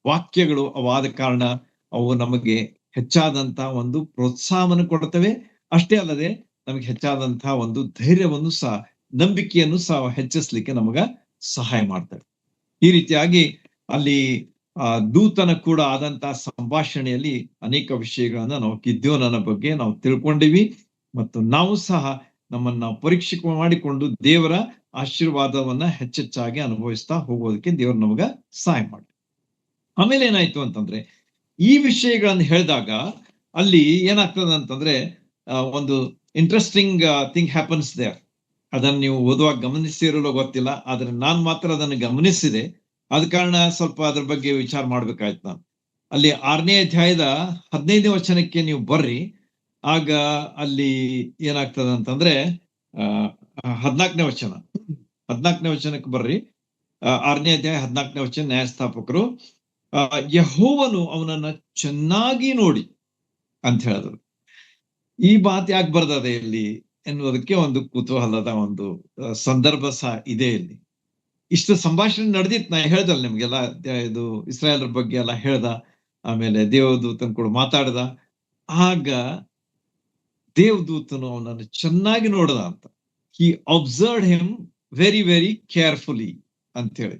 ವಾಕ್ಯಗಳು ಅವಾದ ಕಾರಣ ಅವು ನಮಗೆ ಹೆಚ್ಚಾದಂತ ಒಂದು ಪ್ರೋತ್ಸಾಹವನ್ನು ಕೊಡುತ್ತವೆ. ಅಷ್ಟೇ ಅಲ್ಲದೆ ನಮಗೆ ಹೆಚ್ಚಾದಂತಹ ಒಂದು ಧೈರ್ಯವನ್ನು ಸಹ, ನಂಬಿಕೆಯನ್ನು ಸಹ ಹೆಚ್ಚಿಸ್ಲಿಕ್ಕೆ ನಮಗ ಸಹಾಯ ಮಾಡ್ತವೆ. ಈ ರೀತಿಯಾಗಿ ಅಲ್ಲಿ ದೂತನ ಕೂಡ ಆದಂತಹ ಸಂಭಾಷಣೆಯಲ್ಲಿ ಅನೇಕ ವಿಷಯಗಳನ್ನ ನಾವು ಗಿದ್ಯೋನನ ಬಗ್ಗೆ ನಾವು ತಿಳ್ಕೊಂಡಿವಿ. ಮತ್ತು ನಾವು ಸಹ ನಮ್ಮನ್ನ ಪರೀಕ್ಷೆ ಮಾಡಿಕೊಂಡು ದೇವರ ಆಶೀರ್ವಾದವನ್ನ ಹೆಚ್ಚೆಚ್ಚಾಗಿ ಅನುಭವಿಸ್ತಾ ಹೋಗೋದಕ್ಕೆ ದೇವರು ನಮಗ ಸಹಾಯ ಮಾಡಿ. ಆಮೇಲೆ ಏನಾಯ್ತು ಅಂತಂದ್ರೆ ಈ ವಿಷಯಗಳನ್ನು ಹೇಳಿದಾಗ ಅಲ್ಲಿ ಏನಾಗ್ತದೆ ಅಂತಂದ್ರೆ ಒಂದು ಇಂಟ್ರೆಸ್ಟಿಂಗ್ ಥಿಂಗ್ ಹ್ಯಾಪನ್ಸ್ ದೇರ್. ಅದನ್ನು ನೀವು ಓದುವಾಗ ಗಮನಿಸಿರಲು ಗೊತ್ತಿಲ್ಲ, ಆದ್ರೆ ನಾನ್ ಮಾತ್ರ ಅದನ್ನು ಗಮನಿಸಿದೆ. ಆದ ಕಾರಣ ಸ್ವಲ್ಪ ಅದ್ರ ಬಗ್ಗೆ ವಿಚಾರ ಮಾಡ್ಬೇಕಾಯ್ತು ನಾನು. ಅಲ್ಲಿ 6ನೇ ಅಧ್ಯಾಯದ 15ನೇ ವಚನಕ್ಕೆ ನೀವು ಬರ್ರಿ. ಆಗ ಅಲ್ಲಿ ಏನಾಗ್ತದೆ ಅಂತಂದ್ರೆ 14ನೇ ವಚನಕ್ಕೆ ಬರ್ರಿ. 6ನೇ ಅಧ್ಯಾಯ 14ನೇ ವಚನ, ನ್ಯಾಯಸ್ಥಾಪಕರು ಯೆಹೋವನು ಅವನನ್ನ ಚೆನ್ನಾಗಿ ನೋಡಿ ಅಂತ ಹೇಳಿದ್ರು. ಈ ಮಾತು ಯಾಕೆ ಬರ್ತದೆ ಇಲ್ಲಿ ಎನ್ನುವುದಕ್ಕೆ ಒಂದು ಕುತೂಹಲದ ಒಂದು ಸಂದರ್ಭ ಸಹ ಇದೆ ಇಲ್ಲಿ. ಇಷ್ಟು ಸಂಭಾಷಣೆ ನಡೆದಿತ್ತು, ನಾ ಹೇಳ್ದಲ್ಲ ನಿಮ್ಗೆಲ್ಲ, ಇದು ಇಸ್ರಾಯೇಲರ ಬಗ್ಗೆ ಎಲ್ಲ ಹೇಳ್ದ. ಆಮೇಲೆ ದೇವದೂತನ್ ಕೂಡ ಮಾತಾಡ್ದ. ಆಗ ದೇವದೂತನು ಅವನನ್ನು ಚೆನ್ನಾಗಿ ನೋಡ್ದ ಅಂತ. He observed him very very carefully ಅಂತ ಹೇಳಿ.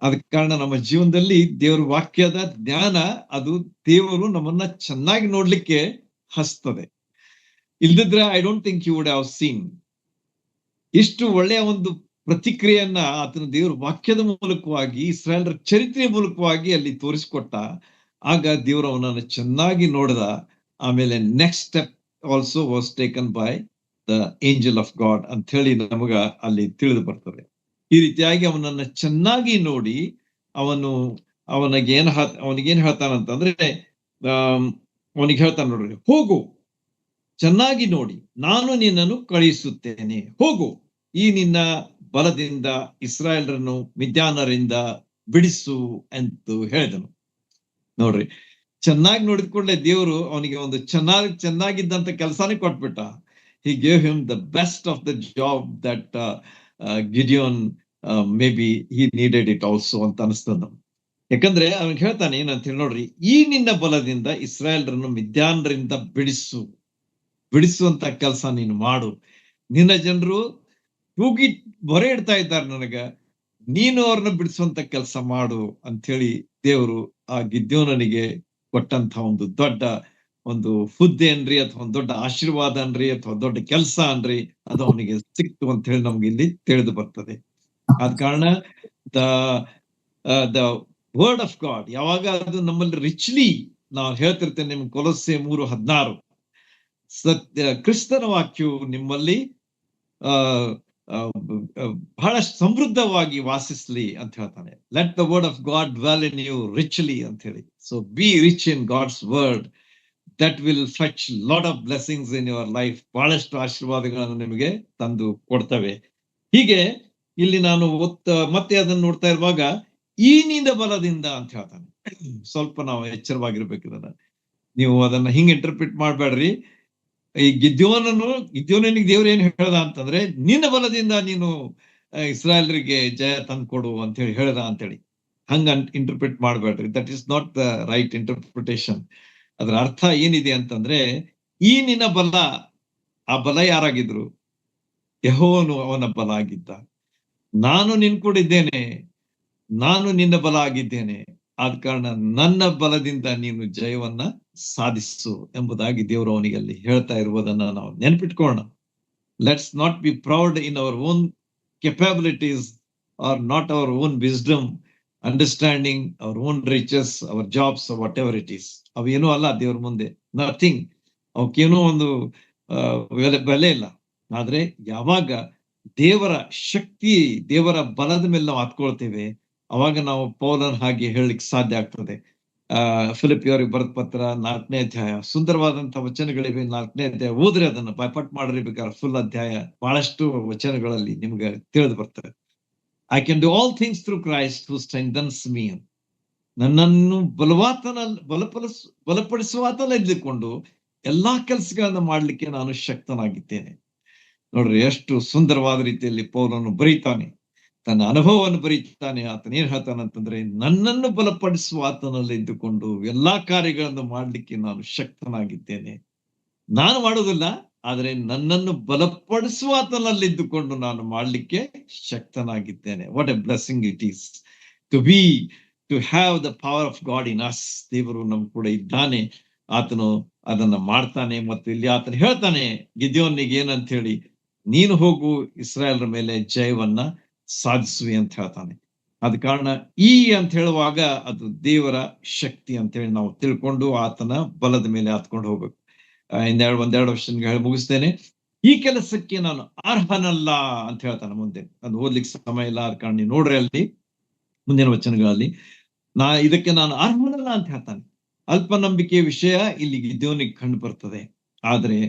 ಅದ ಕಾರಣ ನಮ್ಮ ಜೀವನದಲ್ಲಿ ದೇವರ ವಾಕ್ಯದ ಜ್ಞಾನ ಅದು ದೇವರು ನಮ್ಮನ್ನ ಚೆನ್ನಾಗಿ ನೋಡ್ಲಿಕ್ಕೆ ಹಸ್ತದೆ. ಇಲ್ದಿದ್ರೆ I don't think you would have seen ಇಷ್ಟು ಒಳ್ಳೆಯ ಒಂದು ಪ್ರತಿಕ್ರಿಯೆಯನ್ನ ಆತನ ದೇವರ ವಾಕ್ಯದ ಮೂಲಕವಾಗಿ, ಇಸ್ರಾಯೇಲರ ಚರಿತ್ರೆಯ ಮೂಲಕವಾಗಿ ಅಲ್ಲಿ ತೋರಿಸಿಕೊಟ್ಟ. ಆಗ ದೇವರು ಅವನನ್ನು ಚೆನ್ನಾಗಿ ನೋಡಿದ. ಆಮೇಲೆ next step also was taken by the angel of god ಅಂತ ಹೇಳಿ ನಮಗ ಅಲ್ಲಿ ತಿಳಿದು ಬರ್ತದೆ. ಈ ರೀತಿಯಾಗಿ ಅವನನ್ನ ಚೆನ್ನಾಗಿ ನೋಡಿ ಅವನಿಗೇನ್ ಹೇಳ್ತಾನಂತಂದ್ರೆ ಅವನಿಗೆ ಹೇಳ್ತಾನೆ, ನೋಡ್ರಿ, ಹೋಗು, ಚೆನ್ನಾಗಿ ನೋಡಿ, ನಾನು ನಿನ್ನನ್ನು ಕಳುಹಿಸುತ್ತೇನೆ, ಹೋಗು, ಈ ನಿನ್ನ ಬಲದಿಂದ ಇಸ್ರಾಯೇಲರನ್ನು ಮಿದ್ಯಾನರಿಂದ ಬಿಡಿಸು ಎಂದು ಹೇಳಿದನು. ನೋಡ್ರಿ, ಚೆನ್ನಾಗಿ ನೋಡಿದ ಕೂಡಲೇ ದೇವರು ಅವನಿಗೆ ಒಂದು ಚೆನ್ನಾಗಿದ್ದಂತ ಕೆಲಸನೇ ಕೊಟ್ಬಿಟ್ಟ. He gave him the best of the job that Gideon maybe he needed it also ಅಂತ ಅನಿಸ್ತದ. ಯಾಕಂದ್ರೆ ಅವನಿಗೆ ಹೇಳ್ತಾನೆ ಏನಂತ ಹೇಳಿ, ನೋಡ್ರಿ, ಈ ನಿನ್ನ ಬಲದಿಂದ ಇಸ್ರಾಯೇಲರನ್ನು ಮಿದ್ಯಾನರಿಂದ ಬಿಡಿಸುವಂತ ಕೆಲಸ ನೀನು ಮಾಡು. ನಿನ್ನ ಜನರು ಕೂಗಿ ಬರೆ ಇಡ್ತಾ ಇದ್ದಾರೆ ನನಗ, ನೀನು ಅವ್ರನ್ನ ಬಿಡಿಸುವಂತ ಕೆಲಸ ಮಾಡು ಅಂತ ಹೇಳಿ ದೇವರು ಆ ಗಿದ್ಯೋನನಿಗೆ ಕೊಟ್ಟಂತ ಒಂದು ದೊಡ್ಡ ಒಂದು ಹುದ್ದೆ ಅನ್ರಿ, ಅಥವಾ ಒಂದು ದೊಡ್ಡ ಆಶೀರ್ವಾದ ಅನ್ರಿ, ಅಥವಾ ದೊಡ್ಡ ಕೆಲಸ ಅನ್ರಿ, ಅದು ಅವನಿಗೆ ಸಿಕ್ತು ಅಂತ ಹೇಳಿ ನಮ್ಗೆ ಇಲ್ಲಿ ತಿಳಿದು ಬರ್ತದೆ. ಆದ ಕಾರಣ ದ ವರ್ಡ್ ಆಫ್ ಗಾಡ್ ಯಾವಾಗ ಅದು ನಮ್ಮಲ್ಲಿ ರಿಚ್ಲಿ ನಾವು ಹೇಳ್ತಿರ್ತೇನೆ ನಿಮ್ಗೆ ಕೊಲೊಸ್ಸೆ 3:16 ಸತ್ಯ ಕ್ರಿಸ್ತನ ವಾಕ್ಯವು ನಿಮ್ಮಲ್ಲಿ ಆ ಬಹಳ ಸಮೃದ್ಧವಾಗಿ ವಾಸಿಸ್ಲಿ ಅಂತ ಹೇಳ್ತಾನೆ. Let the word of God dwell in you richly ಅಂತ ಹೇಳಿ. So be rich in God's word, that will fetch lot of blessings in your life. ಬಹಳಷ್ಟು ಆಶೀರ್ವಾದಗಳನ್ನು ನಿಮಗೆ ತಂದು ಕೊಡ್ತವೆ. ಹೀಗೆ ಇಲ್ಲಿ ನಾನು ಮತ್ತೆ ಅದನ್ನು ನೋಡ್ತಾ ಇರುವಾಗ ಈ ನಿಂದ ಬಲದಿಂದ ಅಂತ ಹೇಳ್ತಾನೆ. ಸ್ವಲ್ಪ ನಾವು ಎಚ್ಚರವಾಗಿರ್ಬೇಕು. ನೀವು ಅದನ್ನ ಹಿಂಗ್ ಇಂಟರ್ಪ್ರಿಟ್ ಮಾಡ್ಬೇಡ್ರಿ. ಈ ಗಿದ್ಯೋನನಿಗೆ ದೇವ್ರು ಏನ್ ಹೇಳ್ದ ಅಂತಂದ್ರೆ, ನಿನ್ನ ಬಲದಿಂದ ನೀನು ಇಸ್ರಾಯೇಲರಿಗೆ ಜಯ ತಂದ್ಕೊಡು ಅಂತ ಹೇಳಿ ಹೇಳ್ದ ಅಂತೇಳಿ. ಹಂಗ ಇಂಟರ್ಪ್ರಿಟ್ ಮಾಡ್ಬೇಡ್ರಿ. That is not the right interpretation. ಅದರ ಅರ್ಥ ಏನಿದೆ ಅಂತಂದ್ರೆ, ಈ ನಿನ್ನ ಬಲ, ಆ ಬಲ ಯಾರಾಗಿದ್ರು? ಯೆಹೋವನು ಅವನ ಬಲ ಆಗಿದ್ದ. ನಾನು ನಿನ್ ಕೂಡಿದ್ದೇನೆ, ನಾನು ನಿನ್ನ ಬಲ ಆಗಿದ್ದೇನೆ, ಆದ ಕಾರಣ ನನ್ನ ಬಲದಿಂದ ನೀನು ಜಯವನ್ನ ಸಾಧಿಸು ಎಂಬುದಾಗಿ ದೇವರು ಅವನಿಗೆ ಅಲ್ಲಿ ಹೇಳ್ತಾ ಇರುವುದನ್ನ ನಾವು ನೆನಪಿಟ್ಕೊಳ್ಳೋಣ. Let's not be proud in our own capabilities or not our own wisdom, understanding, our own riches, our jobs, whatever it is. ಅವೇನೂ ಅಲ್ಲ ದೇವ್ರ ಮುಂದೆ, ನಥಿಂಗ್. ಅವಕ್ಕೇನೋ ಒಂದು ಬೆಲೆ ಇಲ್ಲ. ಆದ್ರೆ ಯಾವಾಗ ದೇವರ ಶಕ್ತಿ, ದೇವರ ಬಲದ ಮೇಲೆ ನಾವು ಹತ್ಕೊಳ್ತೇವೆ, ಅವಾಗ ನಾವು ಪೌಲನ ಹಾಗೆ ಹೇಳಲಿಕ್ಕೆ ಸಾಧ್ಯ ಆಗ್ತದೆ. ಫಿಲಿಪಿಯವರಿಗೆ ಬರೆದ ಪತ್ರ 4ನೇ ಅಧ್ಯಾಯ, ಸುಂದರವಾದಂತಹ ವಚನಗಳಿವೆ. 4ನೇ ಅಧ್ಯಾಯ ಓದ್ರೆ ಅದನ್ನ ಬಾಯ್ಪಾಟ್ ಮಾಡಿರ್ಬೇಕಾದ್ರೆ ಫುಲ್ ಅಧ್ಯಾಯ ಬಹಳಷ್ಟು ವಚನಗಳಲ್ಲಿ ನಿಮ್ಗೆ ತಿಳಿದು ಬರ್ತದೆ. I can do all things through Christ who strengthens me. ನನ್ನನ್ನು ಬಲಪಡಿಸುವಾತನ ಇದ್ದುಕೊಂಡು ಎಲ್ಲಾ ಕೆಲಸಗಳನ್ನ ಮಾಡ್ಲಿಕ್ಕೆ ನಾನು ಶಕ್ತನಾಗಿದ್ದೇನೆ. ನೋಡ್ರಿ, ಎಷ್ಟು ಸುಂದರವಾದ ರೀತಿಯಲ್ಲಿ ಪೌಲನು ಬರೀತಾನೆ, ತನ್ನ ಅನುಭವವನ್ನು ಬರೀತಾನೆ. ಆತನ ಏನ್ ಹೇಳ್ತಾನಂತಂದ್ರೆ, ನನ್ನನ್ನು ಬಲಪಡಿಸುವ ಆತನಲ್ಲಿ ಇದ್ದುಕೊಂಡು ಎಲ್ಲಾ ಕಾರ್ಯಗಳನ್ನು ಮಾಡ್ಲಿಕ್ಕೆ ನಾನು ಶಕ್ತನಾಗಿದ್ದೇನೆ. ನಾನು ಮಾಡೋದಿಲ್ಲ, ಆದ್ರೆ ನನ್ನನ್ನು ಬಲಪಡಿಸುವ ಆತನಲ್ಲಿ ಇದ್ದುಕೊಂಡು ನಾನು ಮಾಡ್ಲಿಕ್ಕೆ ಶಕ್ತನಾಗಿದ್ದೇನೆ. What a blessing it is to have the power of God in us. ದೇವರು ನಮ್ ಕೂಡ ಇದ್ದಾನೆ, ಆತನು ಅದನ್ನ ಮಾಡ್ತಾನೆ. ಮತ್ತು ಇಲ್ಲಿ ಆತನು ಹೇಳ್ತಾನೆ ಗಿದ್ಯೋನಿಗೆ ಏನಂತ ಹೇಳಿ, ನೀನು ಹೋಗು, ಇಸ್ರಾಯೇಲರ ಮೇಲೆ ಜಯವನ್ನ ಸಾಧಿಸುವಿ ಅಂತ ಹೇಳ್ತಾನೆ. ಆದ ಕಾರಣ ಈ ಅಂತ ಹೇಳುವಾಗ ಅದು ದೇವರ ಶಕ್ತಿ ಅಂತ ಹೇಳಿ ನಾವು ತಿಳ್ಕೊಂಡು ಆತನ ಬಲದ ಮೇಲೆ ಹತ್ಕೊಂಡು ಹೋಗ್ಬೇಕು. ಒಂದೆರಡು ವರ್ಷ ಹೇಳಿ ಮುಗಿಸ್ತೇನೆ. ಈ ಕೆಲಸಕ್ಕೆ ನಾನು ಅರ್ಹನಲ್ಲ ಅಂತ ಹೇಳ್ತಾನೆ. ಮುಂದೆ ಅದು ಓದ್ಲಿಕ್ಕೆ ಸಮಯ ಇಲ್ಲ, ಆದ ಕಾರಣ ನೀವು ನೋಡ್ರಿ ಅಲ್ಲಿ ಮುಂದಿನ ವಚನಗಳಲ್ಲಿ, ಇದಕ್ಕೆ ನಾನು ಅರ್ಹನಲ್ಲ ಅಂತ ಹೇಳ್ತಾನೆ. ಅಲ್ಪ ನಂಬಿಕೆಯ ವಿಷಯ ಇಲ್ಲಿ ಗಿದ್ಯೋನಿಗೆ ಕಂಡು ಬರ್ತದೆ. ಆದ್ರೆ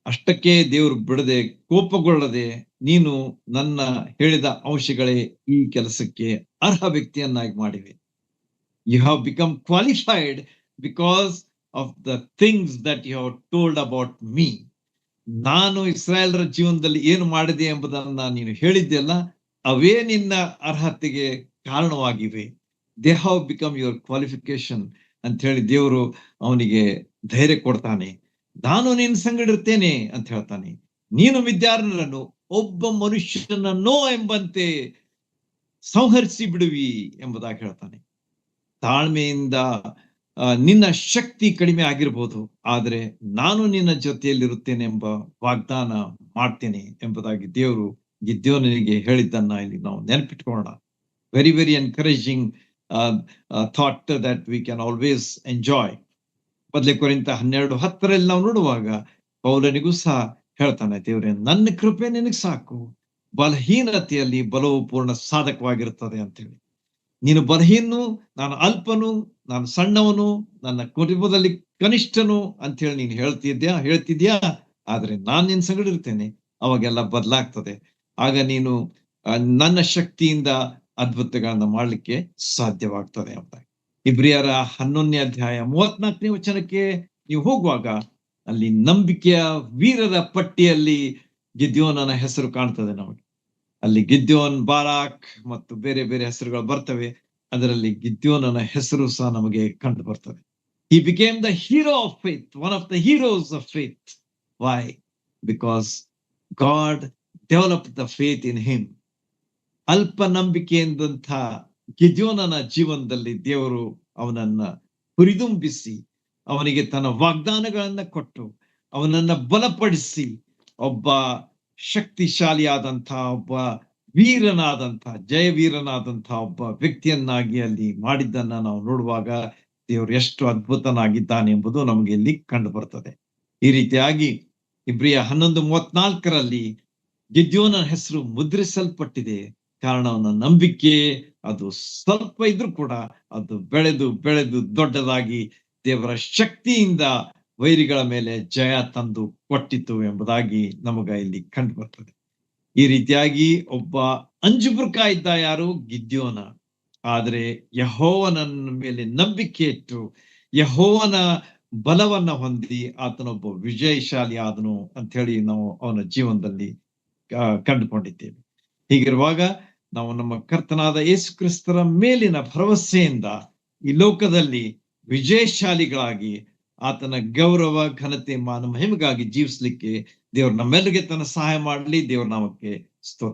ಅಷ್ಟಕ್ಕೆ ದೇವರು ಬಿಡದೆ, ಕೋಪಗೊಳ್ಳದೆ, ನೀನು ನನ್ನ ಹೇಳಿದ ಅಂಶಗಳೇ ಈ ಕೆಲಸಕ್ಕೆ ಅರ್ಹ ವ್ಯಕ್ತಿಯನ್ನಾಗಿ ಮಾಡಿವೆ. You have become qualified because of the things that you have told about me. ನಾನು ಇಸ್ರಾಯೇಲರ ಜೀವನದಲ್ಲಿ ಏನು ಮಾಡಿದೆ ಎಂಬುದನ್ನ ನೀನು ಹೇಳಿದ್ದೆಲ್ಲ, ಅವೇ ನಿನ್ನ ಅರ್ಹತೆಗೆ ಕಾರಣವಾಗಿವೆ. They have become your qualification ಅಂತ ಹೇಳಿ ದೇವರು ಅವನಿಗೆ ಧೈರ್ಯ ಕೊಡ್ತಾನೆ. ನಾನು ನಿನ್ನ ಸಂಗಡ ಇರ್ತೇನೆ ಅಂತ ಹೇಳ್ತಾನೆ. ನೀನು ವಿದ್ಯಾರ್ಥಿಗಳನ್ನು ಒಬ್ಬ ಮನುಷ್ಯನನ್ನೋ ಎಂಬಂತೆ ಸಂಹರಿಸಿ ಬಿಡುವಿ ಎಂಬುದಾಗಿ ಹೇಳ್ತಾನೆ. ತಾಳ್ಮೆಯಿಂದ ನಿನ್ನ ಶಕ್ತಿ ಕಡಿಮೆ ಆಗಿರ್ಬೋದು, ಆದ್ರೆ ನಾನು ನಿನ್ನ ಜೊತೆಯಲ್ಲಿರುತ್ತೇನೆ ಎಂಬ ವಾಗ್ದಾನ ಮಾಡ್ತೇನೆ ಎಂಬುದಾಗಿ ದೇವರು ಗಿದ್ಯೋನನಿಗೆ ಹೇಳಿದ್ದನ್ನ ಇಲ್ಲಿ ನಾವು ನೆನಪಿಟ್ಕೊಳ್ಳೋಣ. Very very encouraging thought that we can always enjoy. ಮೊದಲೇ ಕೊರಿಂಥ 12:10 ನಾವು ನೋಡುವಾಗ ಪೌಲನಿಗೂ ಸಹ ಹೇಳ್ತಾನೆ, ದೇವ್ರೆ ನನ್ನ ಕೃಪೆ ನಿನಗೆ ಸಾಕು, ಬಲಹೀನತೆಯಲ್ಲಿ ಬಲವು ಪೂರ್ಣ ಸಾಧಕವಾಗಿರುತ್ತದೆ ಅಂತ ಹೇಳಿ. ನೀನು ಬಲಹೀನು, ನಾನು ಅಲ್ಪನು, ನಾನು ಸಣ್ಣವನು, ನನ್ನ ಕುಟುಂಬದಲ್ಲಿ ಕನಿಷ್ಠನು ಅಂತ ಹೇಳಿ ನೀನು ಹೇಳ್ತಿದ್ಯಾ, ಆದ್ರೆ ನಾನ್ ನಿನ್ ಸಂಗಡ ಇರ್ತೇನೆ. ಅವಾಗೆಲ್ಲ ಬದಲಾಗ್ತದೆ. ಆಗ ನೀನು ನನ್ನ ಶಕ್ತಿಯಿಂದ ಅದ್ಭುತಗಳನ್ನ ಮಾಡ್ಲಿಕ್ಕೆ ಸಾಧ್ಯವಾಗ್ತದೆ ಅಂತ. ಇಬ್ರಿಯರ 11ನೇ ಅಧ್ಯಾಯ 34ನೇ ವಚನಕ್ಕೆ ನೀವು ಹೋಗುವಾಗ ಅಲ್ಲಿ ನಂಬಿಕೆಯ ವೀರರ ಪಟ್ಟಿಯಲ್ಲಿ ಗಿದ್ಯೋನನ ಹೆಸರು ಕಾಣ್ತದೆ ನಮಗೆ. ಅಲ್ಲಿ ಗಿದ್ಯೋನ್, ಬಾರಾಕ್ ಮತ್ತು ಬೇರೆ ಬೇರೆ ಹೆಸರುಗಳು ಬರ್ತವೆ. ಅದರಲ್ಲಿ ಗಿದ್ಯೋನನ ಹೆಸರು ಸಹ ನಮಗೆ ಕಂಡು ಬರ್ತದೆ. He became the hero of faith, one of the heroes of faith. Why? Because God developed the faith in him. ಅಲ್ಪ ನಂಬಿಕೆ ಎಂದಂಥ ಗಿದ್ಯೋನನ ಜೀವನದಲ್ಲಿ ದೇವರು ಅವನನ್ನ ಹುರಿದುಂಬಿಸಿ, ಅವನಿಗೆ ತನ್ನ ವಾಗ್ದಾನಗಳನ್ನ ಕೊಟ್ಟು, ಅವನನ್ನ ಬಲಪಡಿಸಿ, ಒಬ್ಬ ಶಕ್ತಿಶಾಲಿಯಾದಂಥ, ಒಬ್ಬ ವೀರನಾದಂಥ, ಜಯವೀರನಾದಂಥ ಒಬ್ಬ ವ್ಯಕ್ತಿಯನ್ನಾಗಿ ಅಲ್ಲಿ ಮಾಡಿದ್ದನ್ನ ನಾವು ನೋಡುವಾಗ ದೇವರು ಎಷ್ಟು ಅದ್ಭುತನಾಗಿದ್ದಾನೆ ಎಂಬುದು ನಮಗೆ ಇಲ್ಲಿ ಕಂಡು ಬರ್ತದೆ. ಈ ರೀತಿಯಾಗಿ ಇಬ್ರಿಯ 11:34 ಗಿದ್ಯೋನ ಹೆಸರು ಮುದ್ರಿಸಲ್ಪಟ್ಟಿದೆ. ಕಾರಣ ಅವನ ನಂಬಿಕೆ ಅದು ಸ್ವಲ್ಪ ಇದ್ರೂ ಕೂಡ ಅದು ಬೆಳೆದು ಬೆಳೆದು ದೊಡ್ಡದಾಗಿ ದೇವರ ಶಕ್ತಿಯಿಂದ ವೈರಿಗಳ ಮೇಲೆ ಜಯ ತಂದು ಕೊಟ್ಟಿತು ಎಂಬುದಾಗಿ ನಮಗ ಇಲ್ಲಿ ಕಂಡು ಬರ್ತದೆ. ಈ ರೀತಿಯಾಗಿ ಒಬ್ಬ ಅಂಜುಬುರ್ಕ ಇದ್ದ ಯಾರು? ಗಿದ್ಯೋನ. ಆದರೆ ಯೆಹೋವನ ಮೇಲೆ ನಂಬಿಕೆ ಇಟ್ಟು ಯೆಹೋವನ ಬಲವನ್ನ ಹೊಂದಿ ಆತನೊಬ್ಬ ವಿಜಯಶಾಲಿ ಆದನು ಅಂತ ಹೇಳಿ ನಾವು ಅವನ ಜೀವನದಲ್ಲಿ ಕಂಡುಕೊಂಡಿದ್ದೇವೆ. ಹೀಗಿರುವಾಗ ನಾವು ನಮ್ಮ ಕರ್ತನಾದ ಯೇಸು ಕ್ರಿಸ್ತರ ಮೇಲಿನ ಭರವಸೆಯಿಂದ ಈ ಲೋಕದಲ್ಲಿ ವಿಜಯಶಾಲಿಗಳಾಗಿ ಆತನ ಗೌರವ ಘನತೆ ಮಾನ ಮಹಿಮೆಗಾಗಿ ಜೀವಿಸ್ಲಿಕ್ಕೆ ದೇವರು ನಮ್ಮೆಲ್ಲರಿಗೆ ತನ್ನ ಸಹಾಯ ಮಾಡಲಿ. ದೇವರ ನಾಮಕ್ಕೆ ಸ್ತೋತ್ರ.